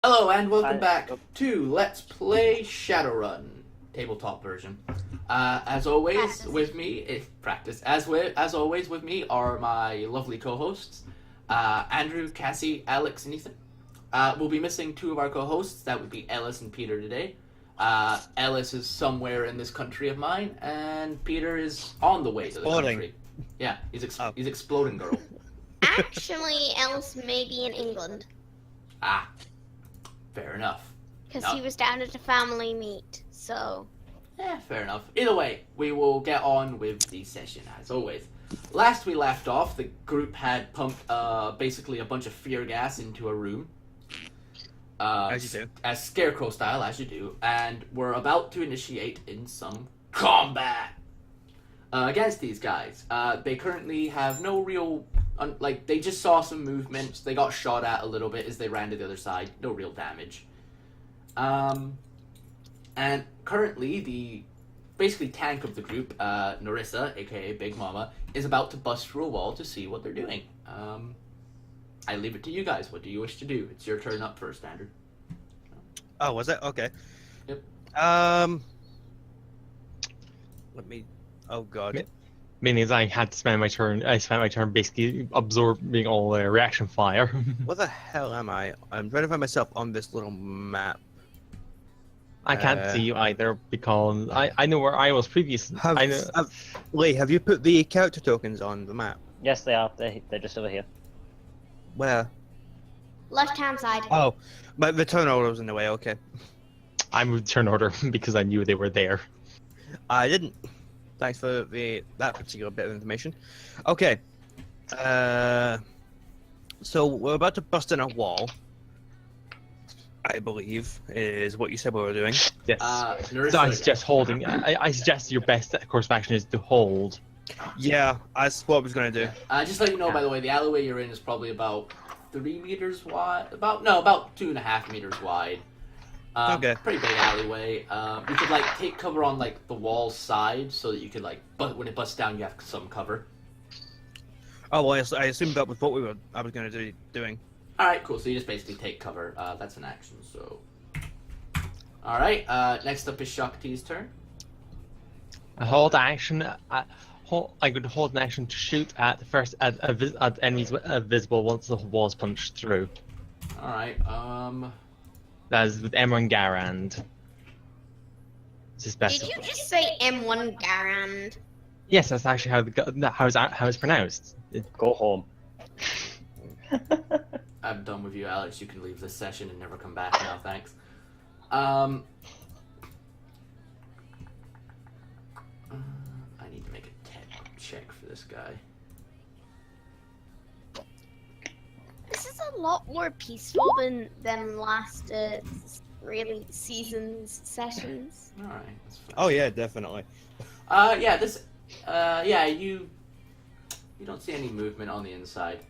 Hello and welcome back to Let's Play Shadowrun, tabletop version. As always, Practice. with me, as always with me are my lovely co-hosts, Andrew, Cassie, Alex, and Ethan. We'll be missing two of our co-hosts. That would be Ellis and Peter today. Ellis is somewhere in this country of mine, and Peter is on the way to the country. Yeah, he's exploding, girl. Actually, Ellis may be in England. Ah. Fair enough. Because No. he was down at a family meet, so... Fair enough. Either way, we will get on with the session, as always. Last we left off, the group had pumped basically a bunch of fear gas into a room. As you do. As Scarecrow style, as you do. And we're about to initiate in some combat against these guys. They currently have no real... they just saw some movement. They got shot at a little bit as they ran to the other side. No real damage. And currently, the basically tank of the group, Narissa, aka Big Mama, is about to bust through a wall to see what they're doing. I leave it to you guys. What do you wish to do? It's your turn up first, Andrew. Oh, was it? Okay. Yep. Let me... Oh, God. Yeah. Meaning I had to spend my turn. I spent my turn basically absorbing all the reaction fire. What the hell am I? I'm trying to find myself on this little map. I can't see you either because I know where I was previous. I know. Lee, have you put the character tokens on the map? Yes, they are. They're just over here. Where? Left-hand side. Oh, but the turn order was in the way. Okay. I moved turn order because I knew they were there. I didn't. Thanks for that particular bit of information. Okay. So we're about to bust in a wall. I believe is what you said we were doing. Yes. Narissa, So I suggest holding. I suggest your best course of action is to hold. Yeah, that's what I was gonna do. just to let you know, by the way, the alleyway you're in is probably about 3 meters wide. About 2.5 meters wide. Okay. Pretty big alleyway. You could take cover on the wall side so that you could but when it busts down, you have some cover. Oh well, I assumed that was what I was gonna do doing. All right, cool. So you just basically take cover. That's an action. So. All right. Next up is Shakti's turn. A hold action. I could hold an action to shoot at the first at enemies visible once the wall is punched through. All right. That is with Emma and Garand. Did you just say M1 Garand? Yes, that's actually how it's pronounced. Go home. I'm done with you, Alex. You can leave this session and never come back now. Thanks. I need to make a tech check for this guy. This is a lot more peaceful than last really season's sessions. All right. That's fine. Oh yeah, definitely. Yeah. This. Yeah. You don't see any movement on the inside.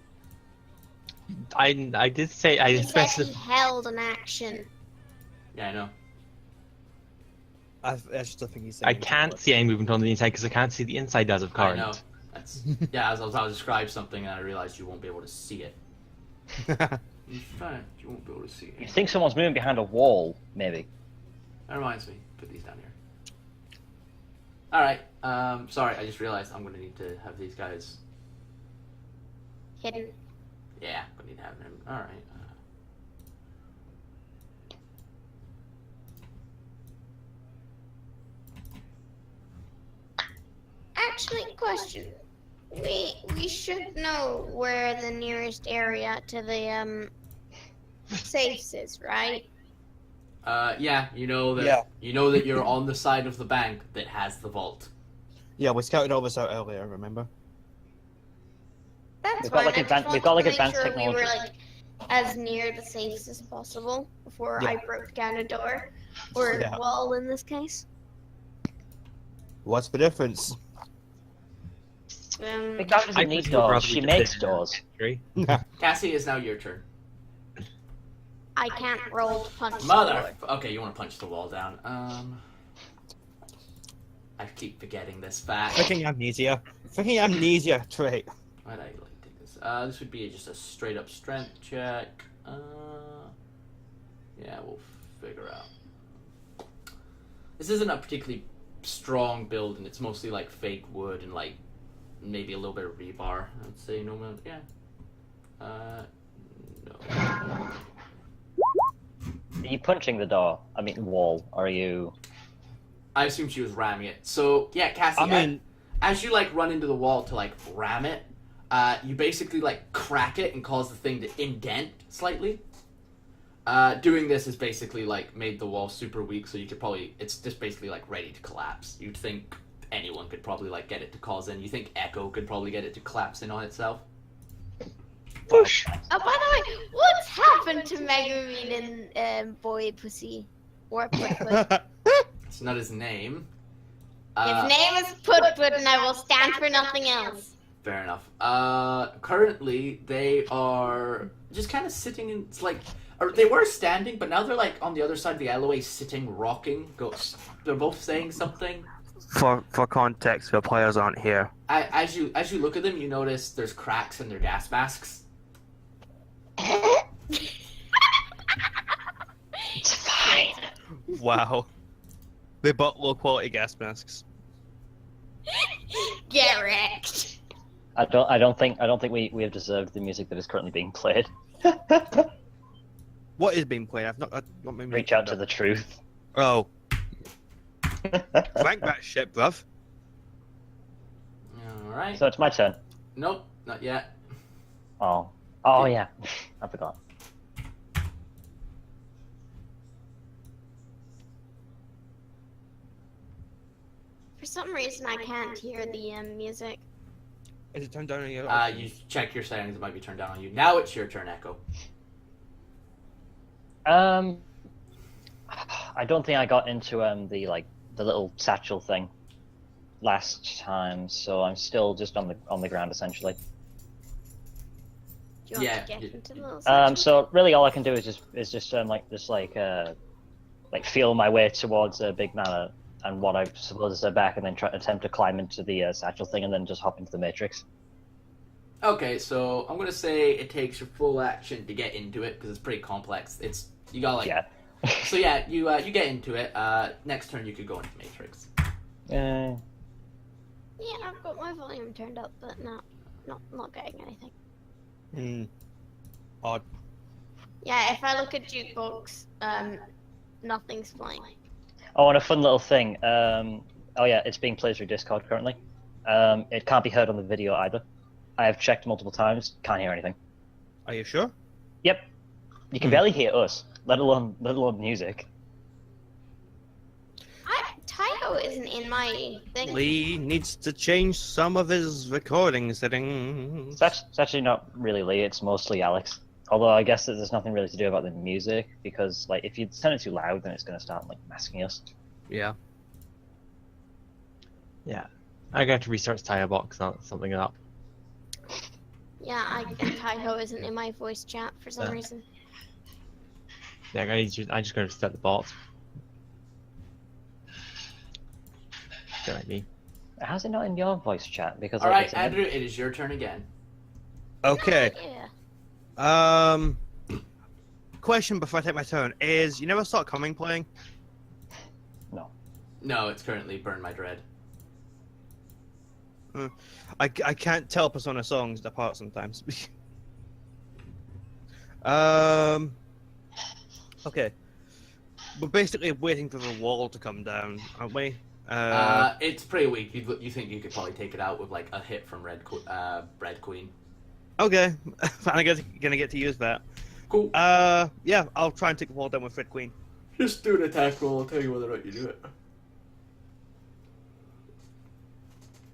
I did say I He said he specified. held an action. Yeah, I know. I just don't think he's saying I can't see any movement on the inside because I can't see the inside as of I know. current. That's yeah. As I was about to describe something, and I realized you won't be able to see it. In fact, you won't be able to see You it. think someone's moving behind a wall, maybe? That reminds me. Put these down here. All right. Sorry, I just realized I'm gonna need to have these guys. Hidden. Yeah, I'm gonna need to have them. All right. Actually, question. We should know where the nearest area to the safes is, right? Yeah. You know that. Yeah. You know that you're on the side of the bank that has the vault. Yeah, we scouted all this out earlier. Remember? That's We've got, fine. like, I just advan- wanted we've got, like, to make advanced sure we were technology. as near the safes as possible before Yeah. I broke down a door or Yeah. wall in this case. What's the difference? The cat doesn't I need prefer doors. rather She we makes did doors. history. Cassie, is now your turn. I can't roll to punch the Mother. door. Okay, you want to punch the wall down. I keep forgetting this fact. Freaking amnesia. Freaking amnesia trait. Why'd I take this? This would be just a straight up strength check. Yeah, we'll figure out. This isn't a particularly strong build, and it's mostly like fake wood and like maybe a little bit of rebar. I'd say no more. Yeah. No. Are you punching the door? I mean, wall. Or are you? I assume she was ramming it. So yeah, Cassie. I mean, as you like run into the wall to like ram it, you basically like crack it and cause the thing to indent slightly. Doing this is basically like made the wall super weak, so you could probably it's just basically like ready to collapse. You'd think anyone could probably like get it to cause in. You think Echo could probably get it to collapse in on itself? push. Oh, by the way, what's happened to Megumin and Boy Pussy? Or Put Put? It's not his name. His name is Put Put, and I will stand for nothing else. Fair enough. Currently they are just kind of sitting in. It's like, or they were standing, but now they're like on the other side of the alleyway, sitting, rocking. They're both saying something. For context, the players aren't here. As you look at them, you notice there's cracks in their gas masks. It's fine. Wow. They bought low quality gas masks. Get wrecked. I don't think we have deserved the music that is currently being played. What is being played? I've not been Reach out to the truth. Oh. Rank that shit, bruv. Alright. So it's my turn. Nope, not yet. Oh yeah, I forgot. For some reason, I can't hear the music. Is it turned down on your? You check your settings, it might be turned down on you. Now it's your turn, Echo. I don't think I got into the little satchel thing last time, so I'm still just on the ground essentially. Do you want Yeah, to get you- into the little section? So really all I can do is just feel my way towards Big Nana and what I suppose is her back, and then attempt to climb into the satchel thing, and then just hop into the matrix. Okay, so I'm gonna say it takes your full action to get into it because it's pretty complex. You got like Yeah. So yeah, you get into it. Next turn you could go into Matrix. Yeah, I've got my volume turned up, but not getting anything. Odd. Yeah, if I look at jukebox, nothing's playing. Oh, and a fun little thing. It's being played through Discord currently. It can't be heard on the video either. I have checked multiple times. Can't hear anything. Are you sure? Yep. You can barely hear us, let alone music. Tycho isn't in my thing. Lee needs to change some of his recording settings. It's actually not really Lee. It's mostly Alex. Although I guess that there's nothing really to do about the music, because like if you turn it too loud, then it's going to start like masking us. Yeah. Yeah. I got to restart tire box, not something up. Yeah, Tycho isn't in my voice chat for some reason. Yeah, I just gotta reset the bot. Don't like me. How's it not in your voice chat? Because All like, right, it's in- Andrew, it is your turn again. Okay. Yeah. Question before I take my turn is: you never saw Coming playing? No, it's currently Burn My Dread. I can't tell Persona songs apart sometimes. Okay. We're basically waiting for the wall to come down, aren't we? It's pretty weak. You think you could probably take it out with like a hit from Red Queen. Okay. I'm gonna get to use that. Cool. Yeah, I'll try and take the wall down with Red Queen. Just do an attack roll. I'll tell you whether or not you do it.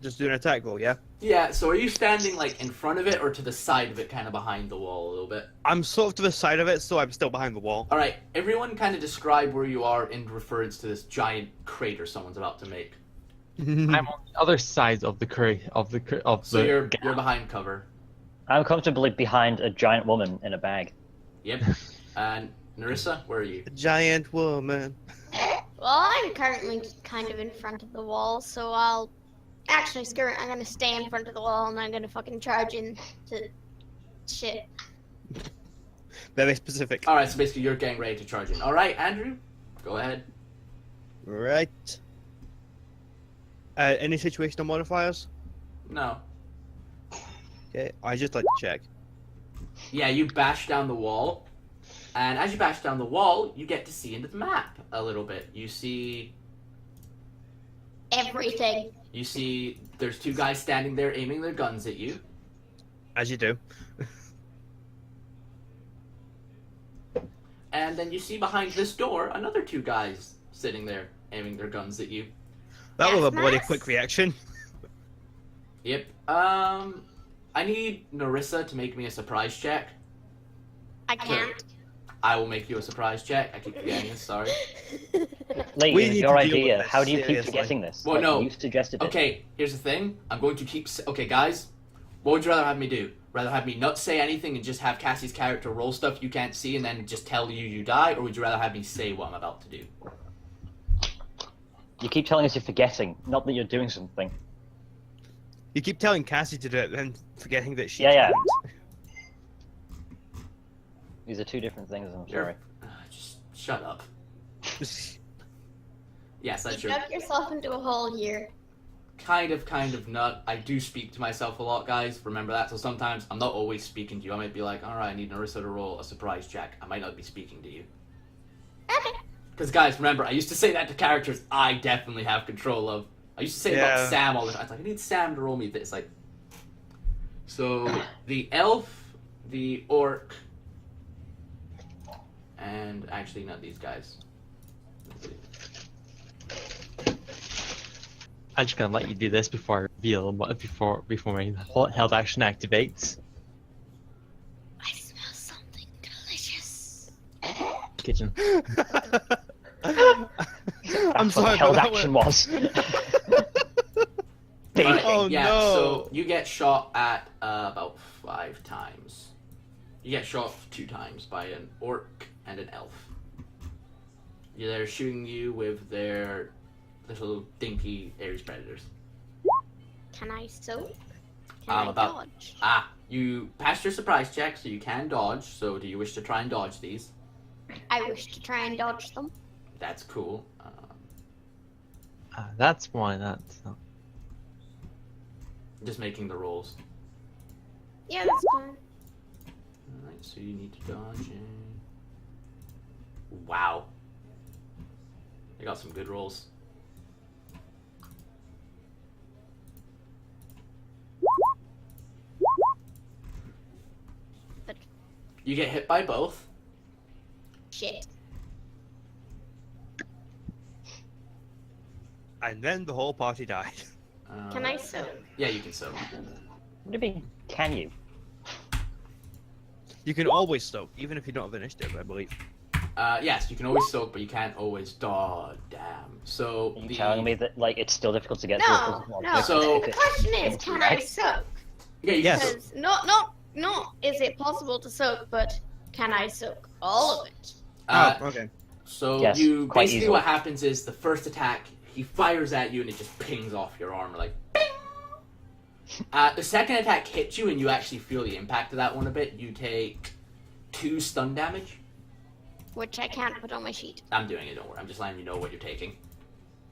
Just do an attack roll, yeah? Yeah, so are you standing like in front of it or to the side of it, kind of behind the wall a little bit? I'm sort of to the side of it, so I'm still behind the wall. Alright, everyone kind of describe where you are in reference to this giant crater someone's about to make. I'm on the other side of the So you're behind cover. I'm comfortably behind a giant woman in a bag. Yep. And Narissa, where are you? A giant woman. Well, I'm currently kind of in front of the wall, so I'll... Actually, screw it, I'm gonna stay in front of the wall and I'm gonna fucking charge into shit. Very specific. All right, so basically you're getting ready to charge in. All right, Andrew, go ahead. Right. Any situational modifiers? No. Okay, I just like to check. Yeah, you bash down the wall, and as you bash down the wall, you get to see into the map a little bit. You see Everything. there's two guys standing there aiming their guns at you. As you do. And then you see behind this door another two guys sitting there aiming their guns at you. That was a That's bloody nice. quick reaction. Yep. I need Narissa to make me a surprise check. I can't. I will make you a surprise check. I keep forgetting this, sorry. Lee, We it was need your to deal with idea. this, How do you keep seriously. forgetting this? Well, no. You suggested it. Okay, here's the thing. I'm going to keep... Okay, guys. What would you rather have me do? Rather have me not say anything and just have Cassie's character roll stuff you can't see and then just tell you die? Or would you rather have me say what I'm about to do? You keep telling us you're forgetting, not that you're doing something. You keep telling Cassie to do it, then forgetting that she Yeah. can't. These are two different things, I'm You're- sorry. Just shut up. Yes, that's You your... dug yourself into a hole here. Kind of not. I do speak to myself a lot, guys. Remember that. So sometimes I'm not always speaking to you. I might be like, all right, I need Narissa to roll a surprise check. I might not be speaking to you. Okay. Because guys, remember, I used to say that to characters I definitely have control of. I used to say about Yeah. Sam all the time. I was like, I need Sam to roll me this. Like, so the elf, the orc, and actually not these guys. I'm just gonna let you do this before I reveal before my held action activates. I smell something delicious. Kitchen. I'm That's what sorry the held about that action one. was. But, Oh, yeah, no. so you get shot at about 5 times. You get shot 2 times by an orc and an elf. They're shooting you with their little dinky Ares predators. Can I soak? Can I About- dodge? You passed your surprise check, so you can dodge. So do you wish to try and dodge these? I wish to try and dodge them. That's cool. That's why that's not. Just making the rolls. Yeah, that's fine. Alright, so you need to dodge and... Wow. I got some good rolls. But You get hit by both. shit. And then the whole party died. Can I soak? Yeah, you can soak. What do you mean, can you? You can always soak, even if you don't have initiative, I believe. Yes, you can always soak, but you can't always dodge. Damn. So Are you telling me that, like, it's still difficult to get No, through? no. So- The question is, can I soak? Yeah, you Yes. can soak. Because not is it possible to soak, but can I soak all of it? Okay. So Yes, you quite basically easily. what happens is the first attack he fires at you and it just pings off your armor like bing! The second attack hits you and you actually feel the impact of that one a bit. You take 2 stun damage. Which I can't put on my sheet. I'm doing it, don't worry. I'm just letting you know what you're taking.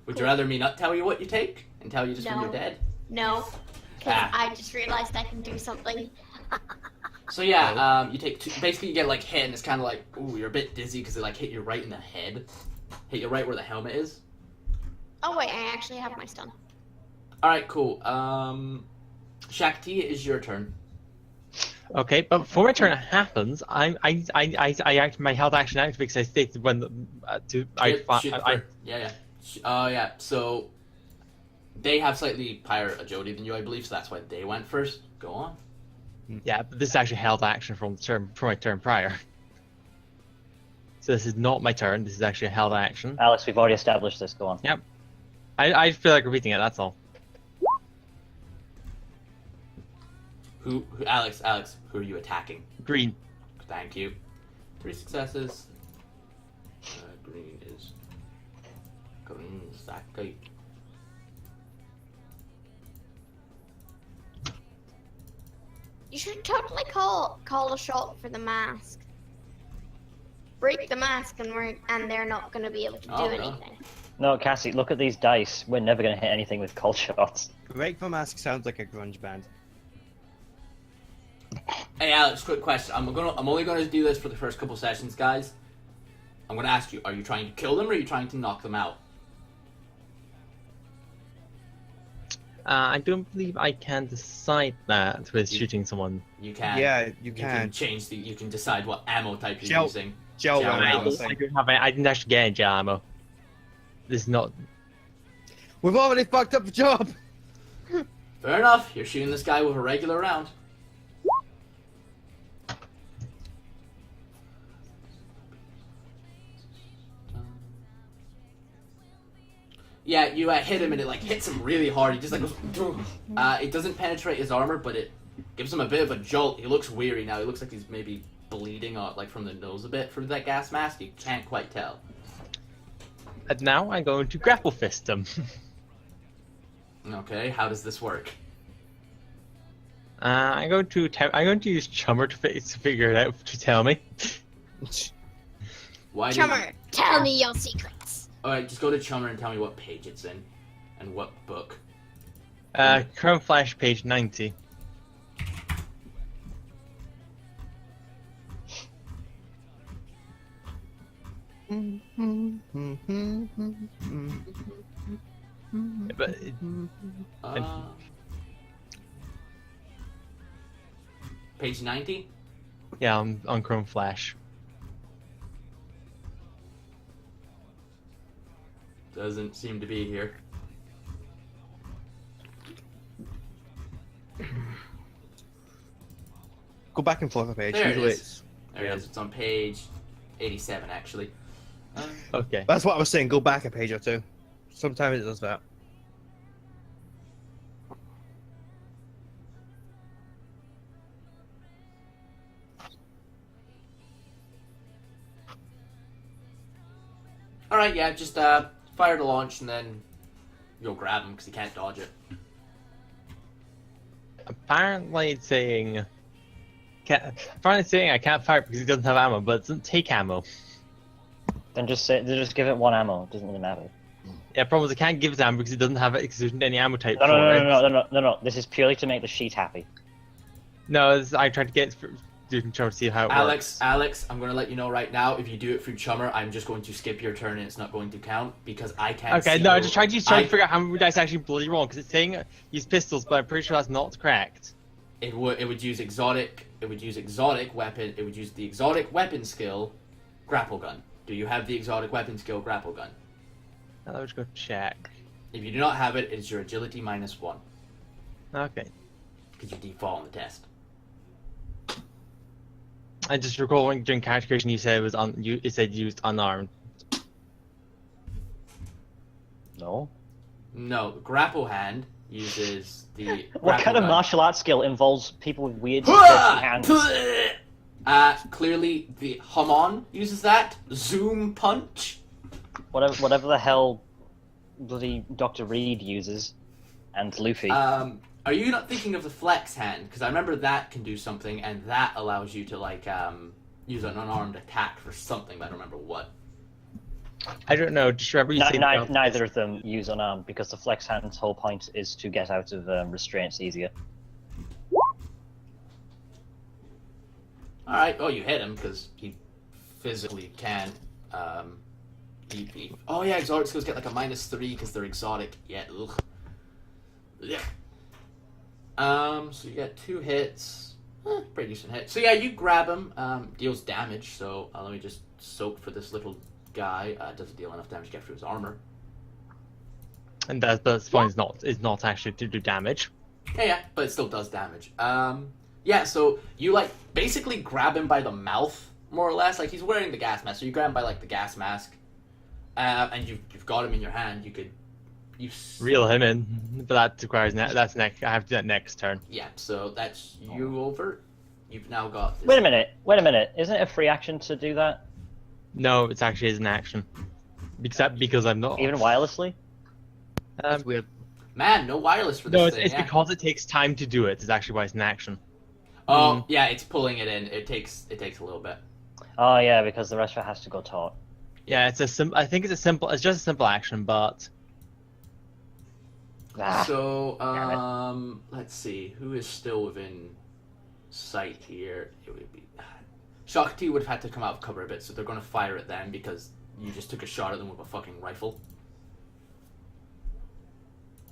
Would you rather me not tell you what you take and tell you just when No. you're dead? No, because Ah. I just realized I can do something. So yeah, you take 2. Basically, you get like hit and it's kind of like, ooh, you're a bit dizzy because it like hit you right in the head, hit you right where the helmet is. Oh wait, I actually have my stun. All right, cool. Shakti, it is your turn. Okay, but before my turn happens, I act my held action activates because I stated when Shoot for- yeah. Yeah. So they have slightly higher agility than you, I believe. So that's why they went first. Go on. yeah, but this is actually held action from my turn prior. So this is not my turn. This is actually a held action. Alex, we've already established this. Go on. Yep. I feel like repeating it. That's all. Who Alex, who are you attacking? Green. Thank you. 3 successes. Green is Saki. You should totally call a shot for the mask. break the mask and they're not gonna be able to do Oh, no. anything. No, Cassie, look at these dice. We're never gonna hit anything with cold shots. Break the Mask sounds like a grunge band. Hey Alex, quick question. I'm only gonna do this for the first couple sessions, guys. I'm gonna ask you: are you trying to kill them or are you trying to knock them out? I don't believe I can decide that with shooting someone. You can. Yeah, you You can. change the. You can decide what ammo type you're Gel- using. Gel Gel round round. ammo I thing. don't have. I didn't actually get any gel ammo. This is not. We've already fucked up the job. Fair enough. You're shooting this guy with a regular round. Yeah, you hit him and it like hits him really hard. He just like goes. It doesn't penetrate his armor, but it gives him a bit of a jolt. He looks weary now. He looks like he's maybe bleeding like from the nose a bit from that gas mask. You can't quite tell. And now I'm going to grapple fist him. Okay, how does this work? I'm going to use Chummer to figure it out to tell me. Why? do you- Chummer, tell me your secrets. Alright, just go to Chummer and tell me what page it's in. And what book. Chrome Flash page 90. But Page 90? yeah, I'm on Chrome Flash. Doesn't seem to be here. Go back and forth a page. There it Usually is. it's. There it is. It's on page 87, actually. Okay. That's what I was saying. Go back a page or two. Sometimes it does that. Alright, yeah, just fire the launch and then you'll grab him because he can't dodge it. Apparently it's saying... Apparently it's saying I can't fire it because he doesn't have ammo, but it doesn't take ammo. Then just give it one ammo. It doesn't really matter. Yeah, problem is I can't give it ammo because it doesn't have it because there isn't any ammo type No, for no, it. no, no, no, no, no. This is purely to make the sheet happy. No, I tried to get it to see how it works. Alex, I'm going to let you know right now, if you do it through Chummer, I'm just going to skip your turn and it's not going to count because I can't Okay, see no, you. I just tried to figure out how many dice actually bloody wrong because it's saying use pistols, but I'm pretty sure that's not correct. It would use exotic weapon, it would use the exotic weapon skill, grapple gun. Do you have the exotic weapon skill, grapple gun? Now let's go check. If you do not have it, it's your agility -1. Okay. Because you default on the test. I just recall when during character creation you said it said used unarmed. No. No, grapple hand uses the What grapple kind of gun. martial arts skill involves people with weird sketchy hands? Clearly the Hamon uses that. Zoom punch. Whatever the hell bloody Dr. Reed uses, and Luffy. Are you not thinking of the flex hand? Because I remember that can do something, and that allows you to like use an unarmed attack for something, but I don't remember what. I don't know, just remember you saying Neither of them use unarmed because the flex hand's whole point is to get out of restraints easier. Alright, oh, you hit him because he physically can. Oh yeah, exotic skills get like a -3 because they're exotic. Yeah, ugh. Yeah. So you get 2 hits. Pretty decent hit. So yeah, you grab him. Deals damage, so let me just soak for this little guy. Doesn't deal enough damage to get through his armor. And that's fine, is not actually to do damage. Yeah, but it still does damage. Yeah, so you like basically grab him by the mouth, more or less. Like he's wearing the gas mask, so you grab him by like the gas mask, and you've got him in your hand. Reel him in, but that requires that's next. I have to do that next turn. Yeah, so that's you over. You've now got. This. Wait a minute. Isn't it a free action to do that? No, it's actually is an action. Because I'm not. Even wirelessly? That's weird. Man, no wireless for this No, thing. it's yeah. because it takes time to do it. It's actually why it's an action. Oh, yeah, it's pulling it in. It takes a little bit. Oh yeah, because the rest of it has to go taut. Yeah, it's I think it's a simple. It's just a simple action, but Ah, So, damn let's see. Who is still within sight here? It would be... Shakti would have had to come out of cover a bit, so they're going to fire at them because you just took a shot at them with a fucking rifle.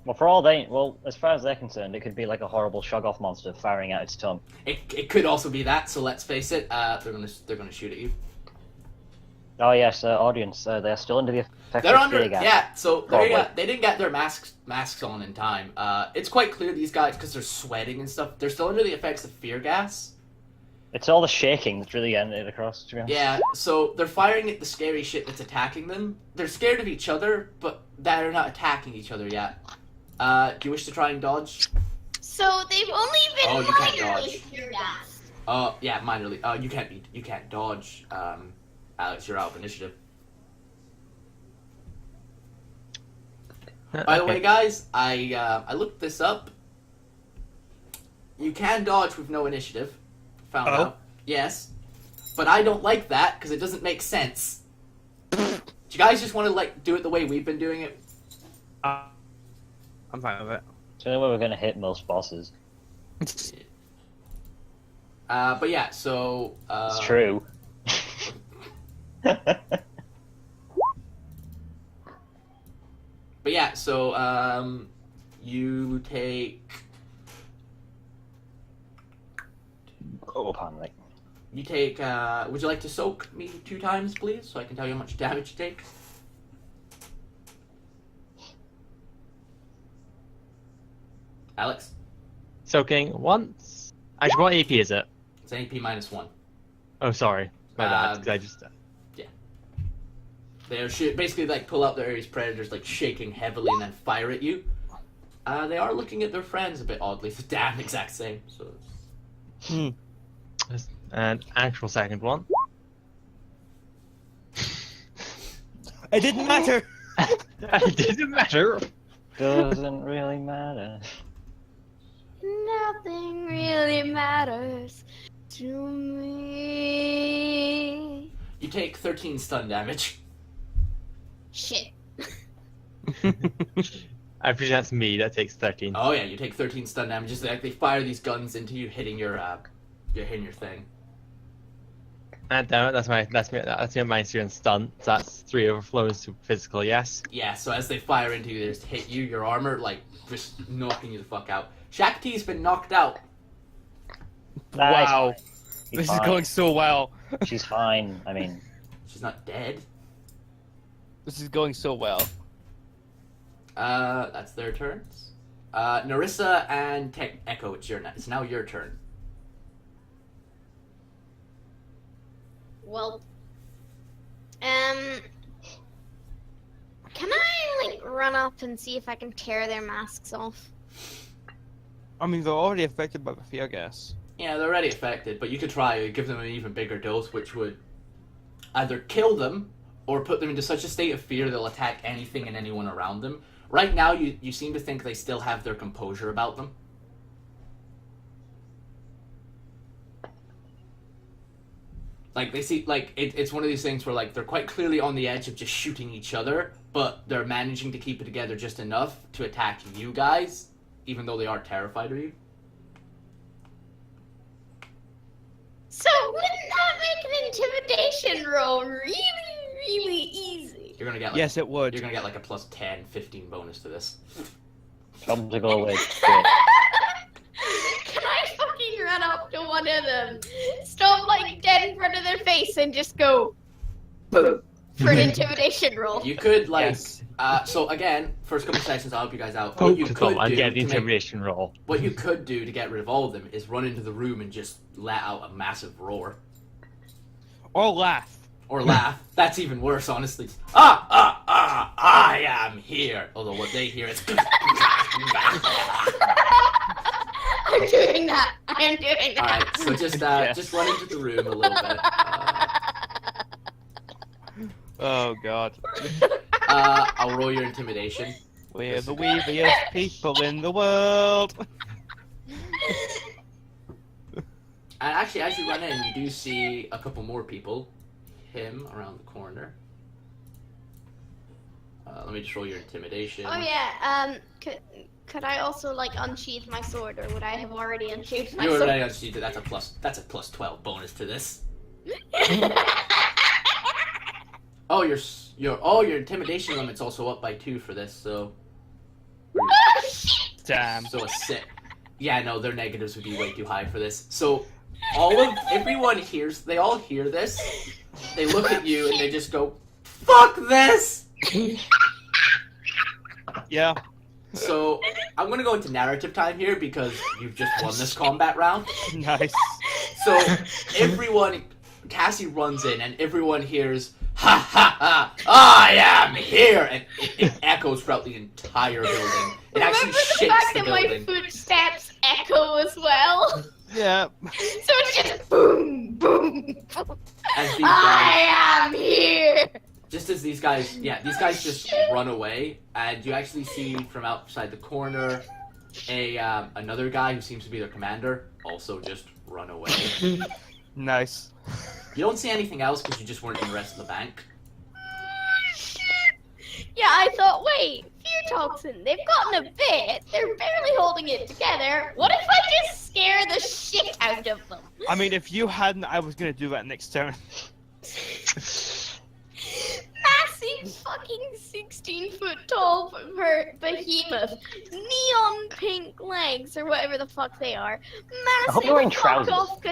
well, as far as they're concerned, it could be like a horrible Shoggoth monster firing out its tongue. It could also be that, so let's face it, they're gonna shoot at you. Oh yes, audience, they're still under the effect They're of under, fear gas. yeah. So Probably. they didn't get their masks on in time. It's quite clear these guys, because they're sweating and stuff, they're still under the effects of fear gas. It's all the shaking that's really getting it across, to be honest. Yeah, so they're firing at the scary shit that's attacking them. They're scared of each other, but they're not attacking each other yet. Do you wish to try and dodge? So they've only been Oh, you can't minorly dodge. fear gassed. Yeah, minorly. You can't dodge. Alex, you're out of initiative. By the way, guys, I looked this up. You can dodge with no initiative. Found Oh. out. Yes. But I don't like that because it doesn't make sense. Do you guys just want to do it the way we've been doing it? I'm fine with it. It's the only way we're gonna hit most bosses. But yeah, so It's true. But yeah, so you take Oh, pardon me. would you like to soak me 2 times, please, so I can tell you how much damage you take? Alex? soaking once. Actually, what AP is it? It's AP -1. Oh, sorry, my bad. 'Cause I just They're basically pull out their Ares Predators, shaking heavily and then fire at you. They are looking at their friends a bit oddly. It's the damn exact same. So an actual second one. It didn't matter. It didn't matter. Doesn't really matter. Nothing really matters to me. you take 13 stun damage. Shit. I appreciate that's me. That takes 13. Oh yeah, you take 13 stun damage. Just they fire these guns into you, hitting your thing. And damn it, that's my minus 3 on stun. So that's 3 overflows to physical. Yes. Yeah, so as they fire into you, they just hit you. Your armor just knocking you the fuck out. Shakti's been knocked out. Wow. She's This is fine. going so well. She's fine. I mean, She's not dead. This is going so well. That's their turns. Narissa and Echo, it's now your turn. Well, can I run up and see if I can tear their masks off? I mean, they're already affected by the fear gas. Yeah, they're already affected, but you could try give them an even bigger dose, which would either kill them or put them into such a state of fear they'll attack anything and anyone around them. Right now, you seem to think they still have their composure about them. They see, it's one of these things where, they're quite clearly on the edge of just shooting each other, but they're managing to keep it together just enough to attack you guys, even though they are terrified of you. So wouldn't that make an intimidation roll really easy? You're gonna get, Yes, it would. You're gonna get, a plus 10, 15 bonus to this. come to go away. Great. Can I fucking run up to one of them, stop dead in front of their face, and just go boom for an intimidation roll? You could, Yes. so again, first couple sessions, I'll help you guys out. Oh, What you could I do get the to make- intimidation roll. What you could do to get rid of all of them is run into the room and just let out a massive roar. Or laugh. Or laugh. That's even worse, honestly. I am here. Although what they hear is... I'm doing that. I am doing that. Alright, so just run into the room a little bit. Oh god. I'll roll your intimidation. We're the weaviest people in the world. And actually, as you run in, you do see a couple more people. Him around the corner. Let me just roll your intimidation. Oh yeah. Could I also like unsheath my sword, or would I have already unsheathed my You sword? already unsheathed it. That's a plus 12 bonus to this. Oh, your intimidation limit's also up by 2 for this. So. Damn. So a 6. Yeah, no, their negatives would be way too high for this. So everyone hears. They all hear this. They look at you and they just go, "Fuck this!" Yeah. So I'm gonna go into narrative time here because you've just won this combat round. Nice. So everyone, Cassie runs in and everyone hears, "Ha ha ha! I am here!" And it echoes throughout the entire building. It actually Remember the shakes fact the that my building. footsteps echo as well? Yeah. So it's just boom, boom, boom. As these guys, I am here! just as these guys just run away, and you actually see from outside the corner another guy who seems to be their commander also just run away. Nice. You don't see anything else because you just weren't in the rest of the bank. Yeah, I thought, wait, fear toxin, they've gotten a bit. They're barely holding it together. What if I just scare the shit out of them? I mean, if you hadn't, I was gonna do that next turn. Massive fucking 16-foot tall behemoth, neon pink legs or whatever the fuck they are. I hope you're wearing Massive fuck trousers. off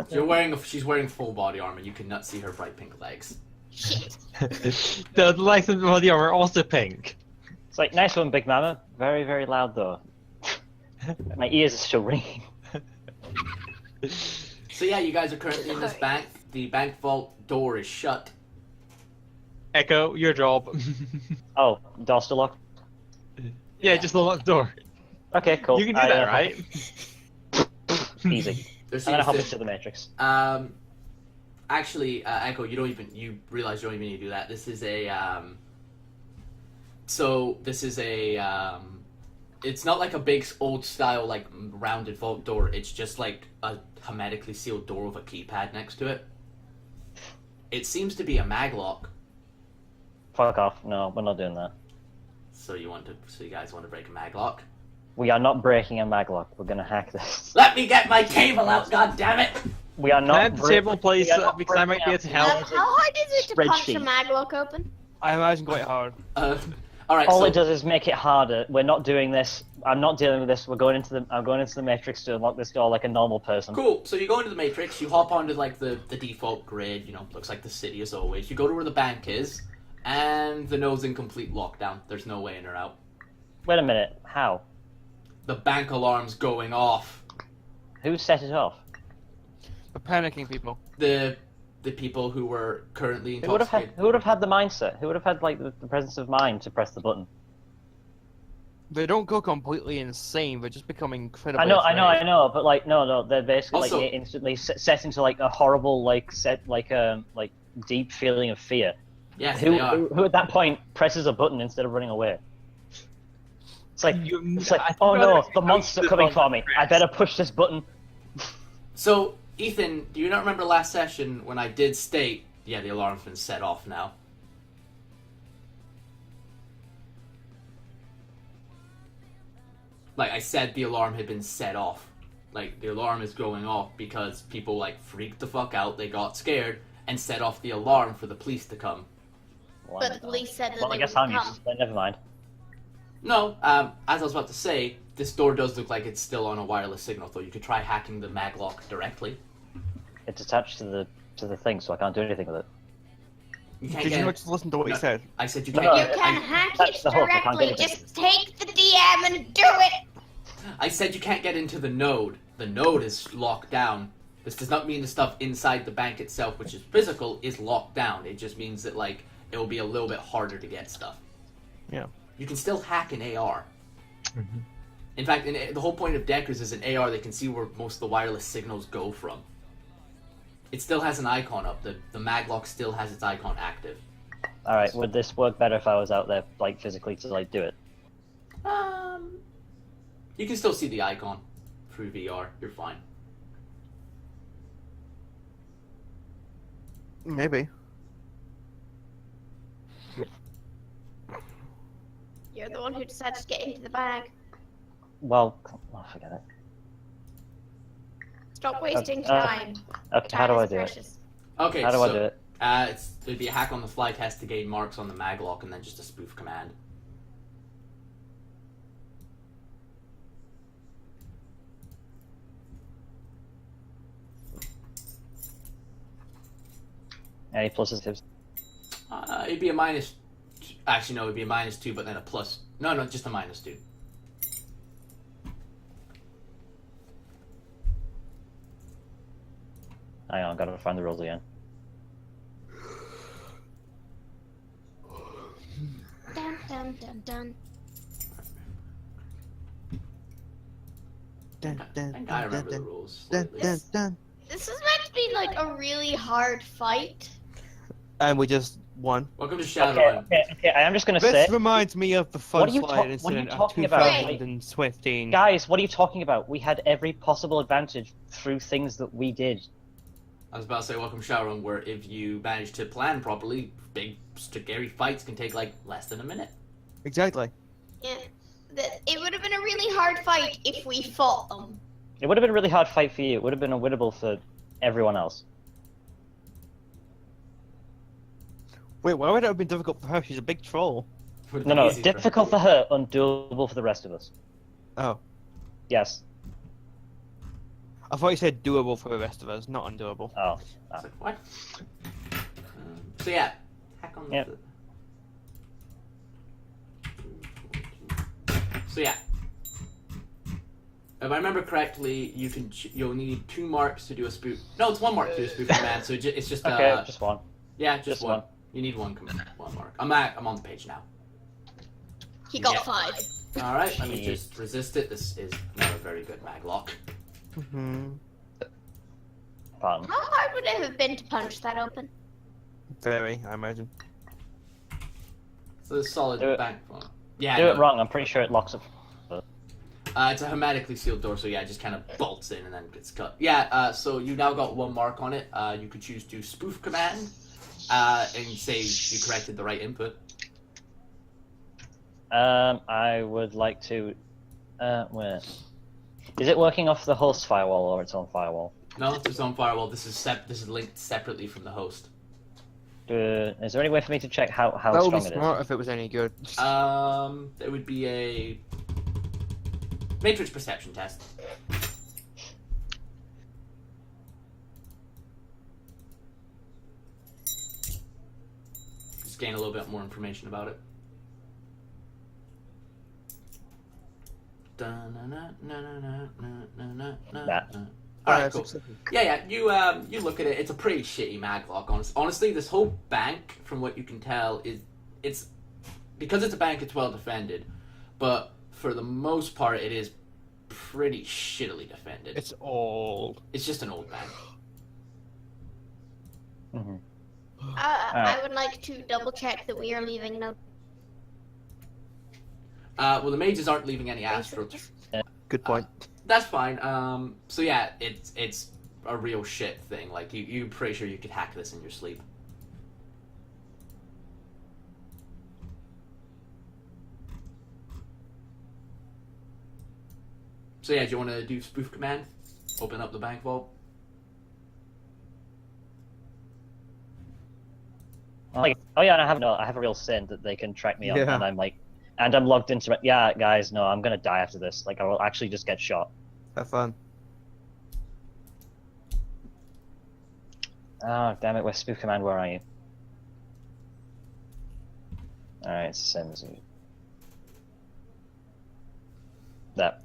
katana. She's wearing full body armor. You cannot see her bright pink legs. Shit. The legs of the body armor are also pink. It's like, nice one, Big Mama. Very, very loud though. My ears are still ringing. So yeah, you guys are currently in this bank. The bank vault door is shut. Echo, your job. Oh, door's still locked? Yeah, just unlock the door. Okay, cool. You can do that, right? Easy. There I'm gonna hop seems into the Matrix. to, actually, Echo, you realize you don't even need to do that. This is it's not like a big old style like rounded vault door. It's just like a hermetically sealed door with a keypad next to it. It seems to be a maglock. Fuck off. No, we're not doing that. So you guys want to break a maglock? We are not breaking a maglock. We're gonna hack this. Let me get my table out, goddammit! We are Can I not. have the table, please? we are not Because I might be able to breaking help. out- How hard is it to punch a Spreadsheet. maglock open? I imagine quite hard. Alright, All so it does is make it harder. We're not doing this. I'm not dealing with this. I'm going into the Matrix to unlock this door like a normal person. cool. So you go into the Matrix, you hop onto like the default grid, looks like the city as always. You go to where the bank is, and the node's in complete lockdown. There's no way in or out. Wait a minute. How? The bank alarm's going off. Who set it off? For panicking people. The people who were currently Who would have had? intoxicated. Who would have had the mindset? Who would have had like the presence of mind to press the button? They don't go completely insane, they just become incredibly I afraid. know, but like no, they're basically Also- like instantly set into like a horrible like deep feeling of fear. Yes, Who they are. who at that point presses a button instead of running away? It's like I oh think no, I'd the monster's push coming this for me. I better push this button. So, Ethan, do you not remember last session when I did state, yeah, the alarm's been set off now? Like, I said the alarm had been set off. Like, the alarm is going off because people, like, freaked the fuck out, they got scared, and set off the alarm for the police to come. But the police said that Well, I they guess would I'm come. useless. Then never mind. No, as I was about to say, this door does look like it's still on a wireless signal, though you could try hacking the maglock directly. It's attached to the thing, so I can't do anything with it. You can't Did get you it. not just listen to what he No. said? I said you No, can't no, You get can hack That's it the hook, I can't directly. get it. Just take the DM and do it. I said you can't get into the node. The node is locked down. This does not mean the stuff inside the bank itself, which is physical, is locked down. It just means that, like, it will be a little bit harder to get stuff. Yeah. You can still hack an AR. In fact, the whole point of Deckers is an AR that can see where most of the wireless signals go from. It still has an icon up. The maglock still has its icon active. All right, would this work better if I was out there like physically to like do it? You can still see the icon through VR. You're fine. Maybe. You're the one who decided to get into the bag. Well, forget it. Stop wasting Uh, time. Okay, how Time do I is do it? precious. Okay, How do so I do it? it'd be a hack on the fly test to gain marks on the maglock, and then just a spoof command. Any pluses? Tips? It'd be a minus. Actually, no, it'd be a -2, but then a plus. No, just a -2. Hang on, gotta find the rules again. Dun dun dun dun. Dun, I dun, think I dun, remember the dun, rules. dun, slightly. dun, dun. This is meant to be like a really hard fight. And we just won. Welcome to Okay, Shadowrun. okay. I'm just gonna say, This reminds me of the fun What are you slide what are incident you of talking about? 2015. guys, what are you talking about? We had every possible advantage through things that we did. I was about to say welcome to Shadowrun, where if you manage to plan properly, big scary fights can take like less than a minute. Exactly. Yeah. It would have been a really hard fight if we fought them. It would have been a really hard fight for you. It would have been unwinnable for everyone else. Wait, why would it have been difficult for her? She's a big troll. Would've No, been no, easy difficult for her, undoable for the rest of us. Oh. Yes. I thought you said doable for the rest of us, not undoable. Oh. It's like, what? So yeah, hack on Yep. So yeah, if I remember correctly, you'll need 2 marks to do a spoof. No, it's 1 mark to do a spoof command. So it's just Okay, just one. yeah, just just one. one. You need 1 command, 1 mark. I'm on the page now. He got Yeah. 5. All right, let me just resist it. This is not a very good maglock. Mm-hmm. Pardon. How hard would it have been to punch that open? Very, I imagine. So the solid Do it. bank. Yeah, Do no. it wrong. I'm pretty sure it locks it. It's a hermetically sealed door, so yeah, it just kind of bolts in and then gets cut. Yeah, so you now got 1 mark on it. You could choose to spoof command and say you corrected the right input. I would like to. Where? Is it working off the host firewall or its own firewall? No, it's its own firewall. This is linked separately from the host. Is there any way for me to check how That would be strong it smart if it was any good. It would be a matrix perception test. Just gain a little bit more information about it. That. Alright, cool. Successful. Yeah, you look at it. It's a pretty shitty maglock. Honestly, this whole bank, from what you can tell, it's because it's a bank. It's well defended, but for the most part, it is pretty shittily defended. It's old. It's just an old bank. Mm-hmm. I would like to double check that we are leaving no. Well, the mages aren't leaving any astral. Good point. That's fine. So yeah, it's a real shit thing. Like you're pretty sure you could hack this in your sleep. So yeah, do you want to do spoof command? Open up the bank vault. Like, oh yeah, and I have a real sin that they can track me on, Yeah. and I'm logged into it. Yeah, guys, no, I'm gonna die after this. Like, I will actually just get shot. Have fun. Oh, damn it, where's spoof command? Where are you? Alright, sins. That.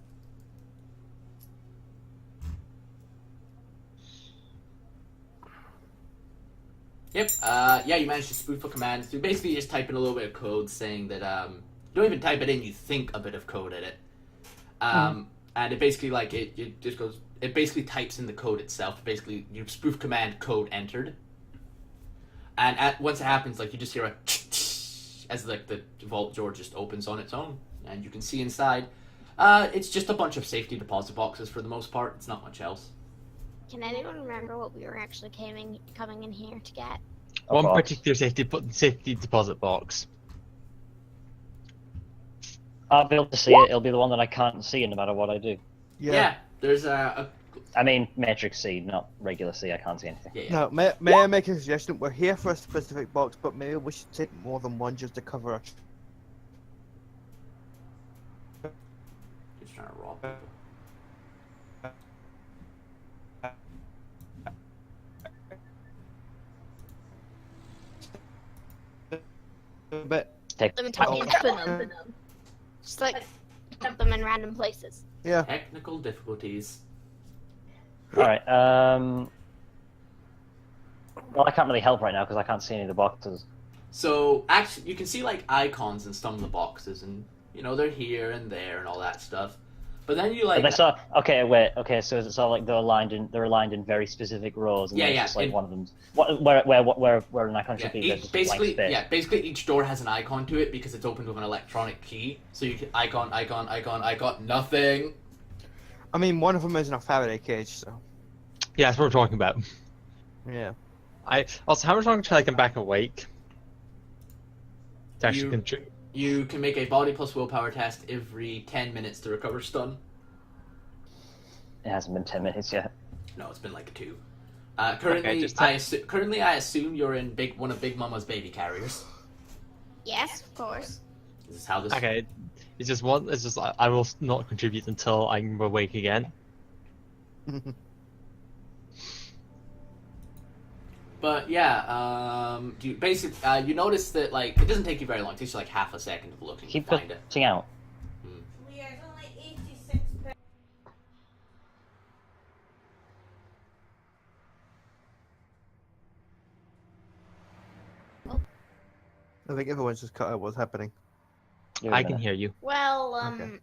Yep. Yeah, you managed to spoof a command. So basically, you just type in a little bit of code saying that. You don't even type it in. You think a bit of code in it. And it basically it just goes. It basically types in the code itself. Basically, your spoof command code entered. And once it happens, you just hear a as the vault door just opens on its own, and you can see inside. It's just a bunch of safety deposit boxes for the most part. It's not much else. Can anyone remember what we were actually coming in here to get? One box. particular safety deposit box. I'll be able to see it. It'll be the one that I can't see no matter what I do. Yeah, there's a I mean, Matrix C, not regular C. I can't see anything. yeah. Now, may I make a suggestion? We're here for a specific box, but maybe we should take more than one just to cover our... Just trying to rob people. But Take Them to open them. Just like dump them in random places. yeah, Technical difficulties. All right. Well, I can't really help right now because I can't see any of the boxes. So actually, you can see like icons in some of the boxes, and you know they're here and there and all that stuff. But then you like But they saw. Okay, wait. Okay, so it's all like they're aligned in very specific rows, and Yeah, there's yeah, just like it- one of them. Where an icon yeah, should be, there's each, just blank basically space. yeah, basically each door has an icon to it because it's opened with an electronic key. So you can icon, nothing. I mean, one of them is in a Faraday cage, so Yeah, that's what we're talking about. yeah. Also, how much longer till I come back awake? To actually You- contribute. You can make a body plus willpower test every 10 minutes to recover stun. It hasn't been 10 minutes yet. No, it's been like 2. Currently, Okay, just I assume you're in one of Big Mama's baby carriers. Yes, of course. This is how this. Okay, it's just one. It's just I will not contribute until I'm awake again. But yeah, you notice that like it doesn't take you very long. It takes you like half a second of looking Keep to find it. putting out. Yeah, it's only 86. I think everyone's just cut out what's happening. Give it a I can minute. hear you. Well, Okay.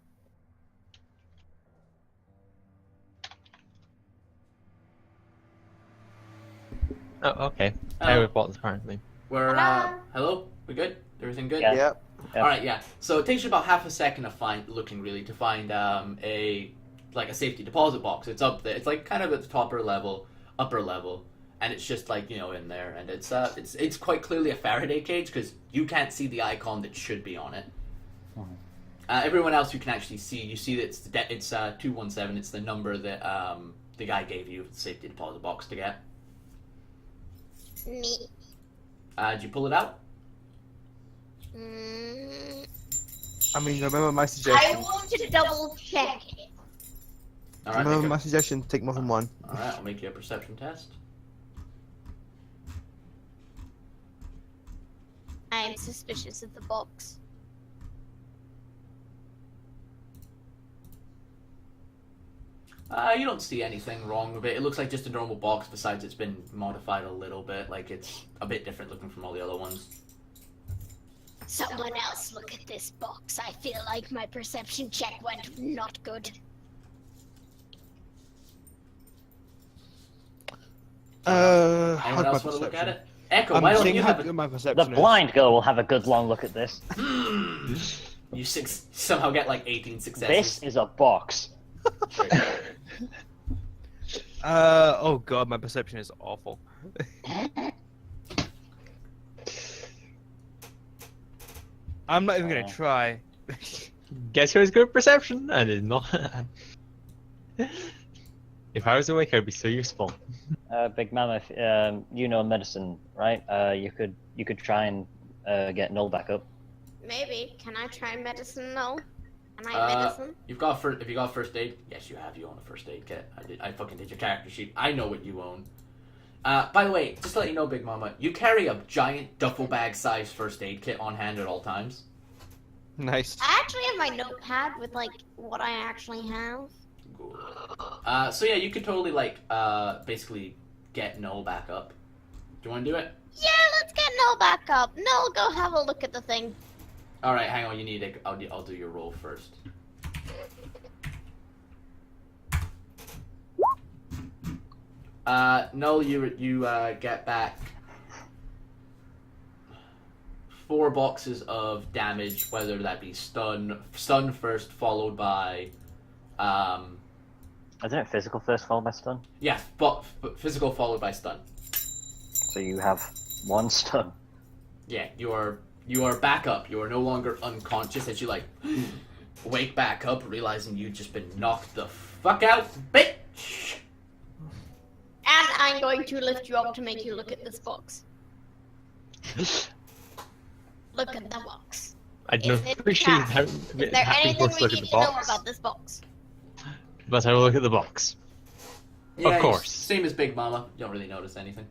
Oh, okay. Oh. I have buttons apparently. We're Hello? hello. We good? Everything good? Yeah. Yep. Yeah. All right, yeah. So it takes you about half a second to find a safety deposit box. It's up there. It's like kind of at the upper level, and it's just like in there, and it's quite clearly a Faraday cage because you can't see the icon that should be on it. Everyone else you can actually see. You see that it's 217. It's the number that the guy gave you the safety deposit box to get. neat. Did you pull it out? Mm, I mean, remember my I suggestion. want to double check it. All right. Remember make my a- suggestion. Take more than one. all right. I'll make you a perception test. I am suspicious of the box. You don't see anything wrong with it. It looks like just a normal box, besides it's been modified a little bit. Like, it's a bit different looking from all the other ones. Someone else look at this box. I feel like my perception check went not good. Anyone how's else my want to look at perception? it? Echo, I'm why don't seeing you how have good a... my The perception is. blind girl will have a good long look at this. You somehow get like 18 This successes. is a box. Oh god, my perception is awful. I'm not even gonna try. Guess who has good perception? I did not. If I was awake, I'd be so useful. Big Mama, if, you know medicine, right? You could try and get Null back up. Maybe. Can I try medicine? No. Can I medicine? Have you got first aid? Yes, you have. You own a first aid kit. I fucking did your character sheet. I know what you own. By the way, just to let you know, Big Mama, you carry a giant duffel bag sized first aid kit on hand at all times. Nice. I actually have my notepad with like what I actually have. Good. So yeah, you could totally basically get Null back up. Do you want to do it? Yeah, let's get Null back up. Null, go have a look at the thing. All right, hang on. You need it. I'll do your roll first. Null, you get back 4 boxes of damage, whether that be stun first, followed by, Isn't it physical first, followed by stun? yeah, but physical followed by stun. So you have 1 stone. Yeah, you are back up. You are no longer unconscious as you like wake back up, realizing you've just been knocked the fuck out, bitch. And I'm going to lift you up to make you look at this box. Look at the box. I don't Is it appreciate cash? how Is there anything forced to we look at need the to know box, about this box? but I will look at the box. Yeah, Of course. Same as Big Mama. You don't really notice anything.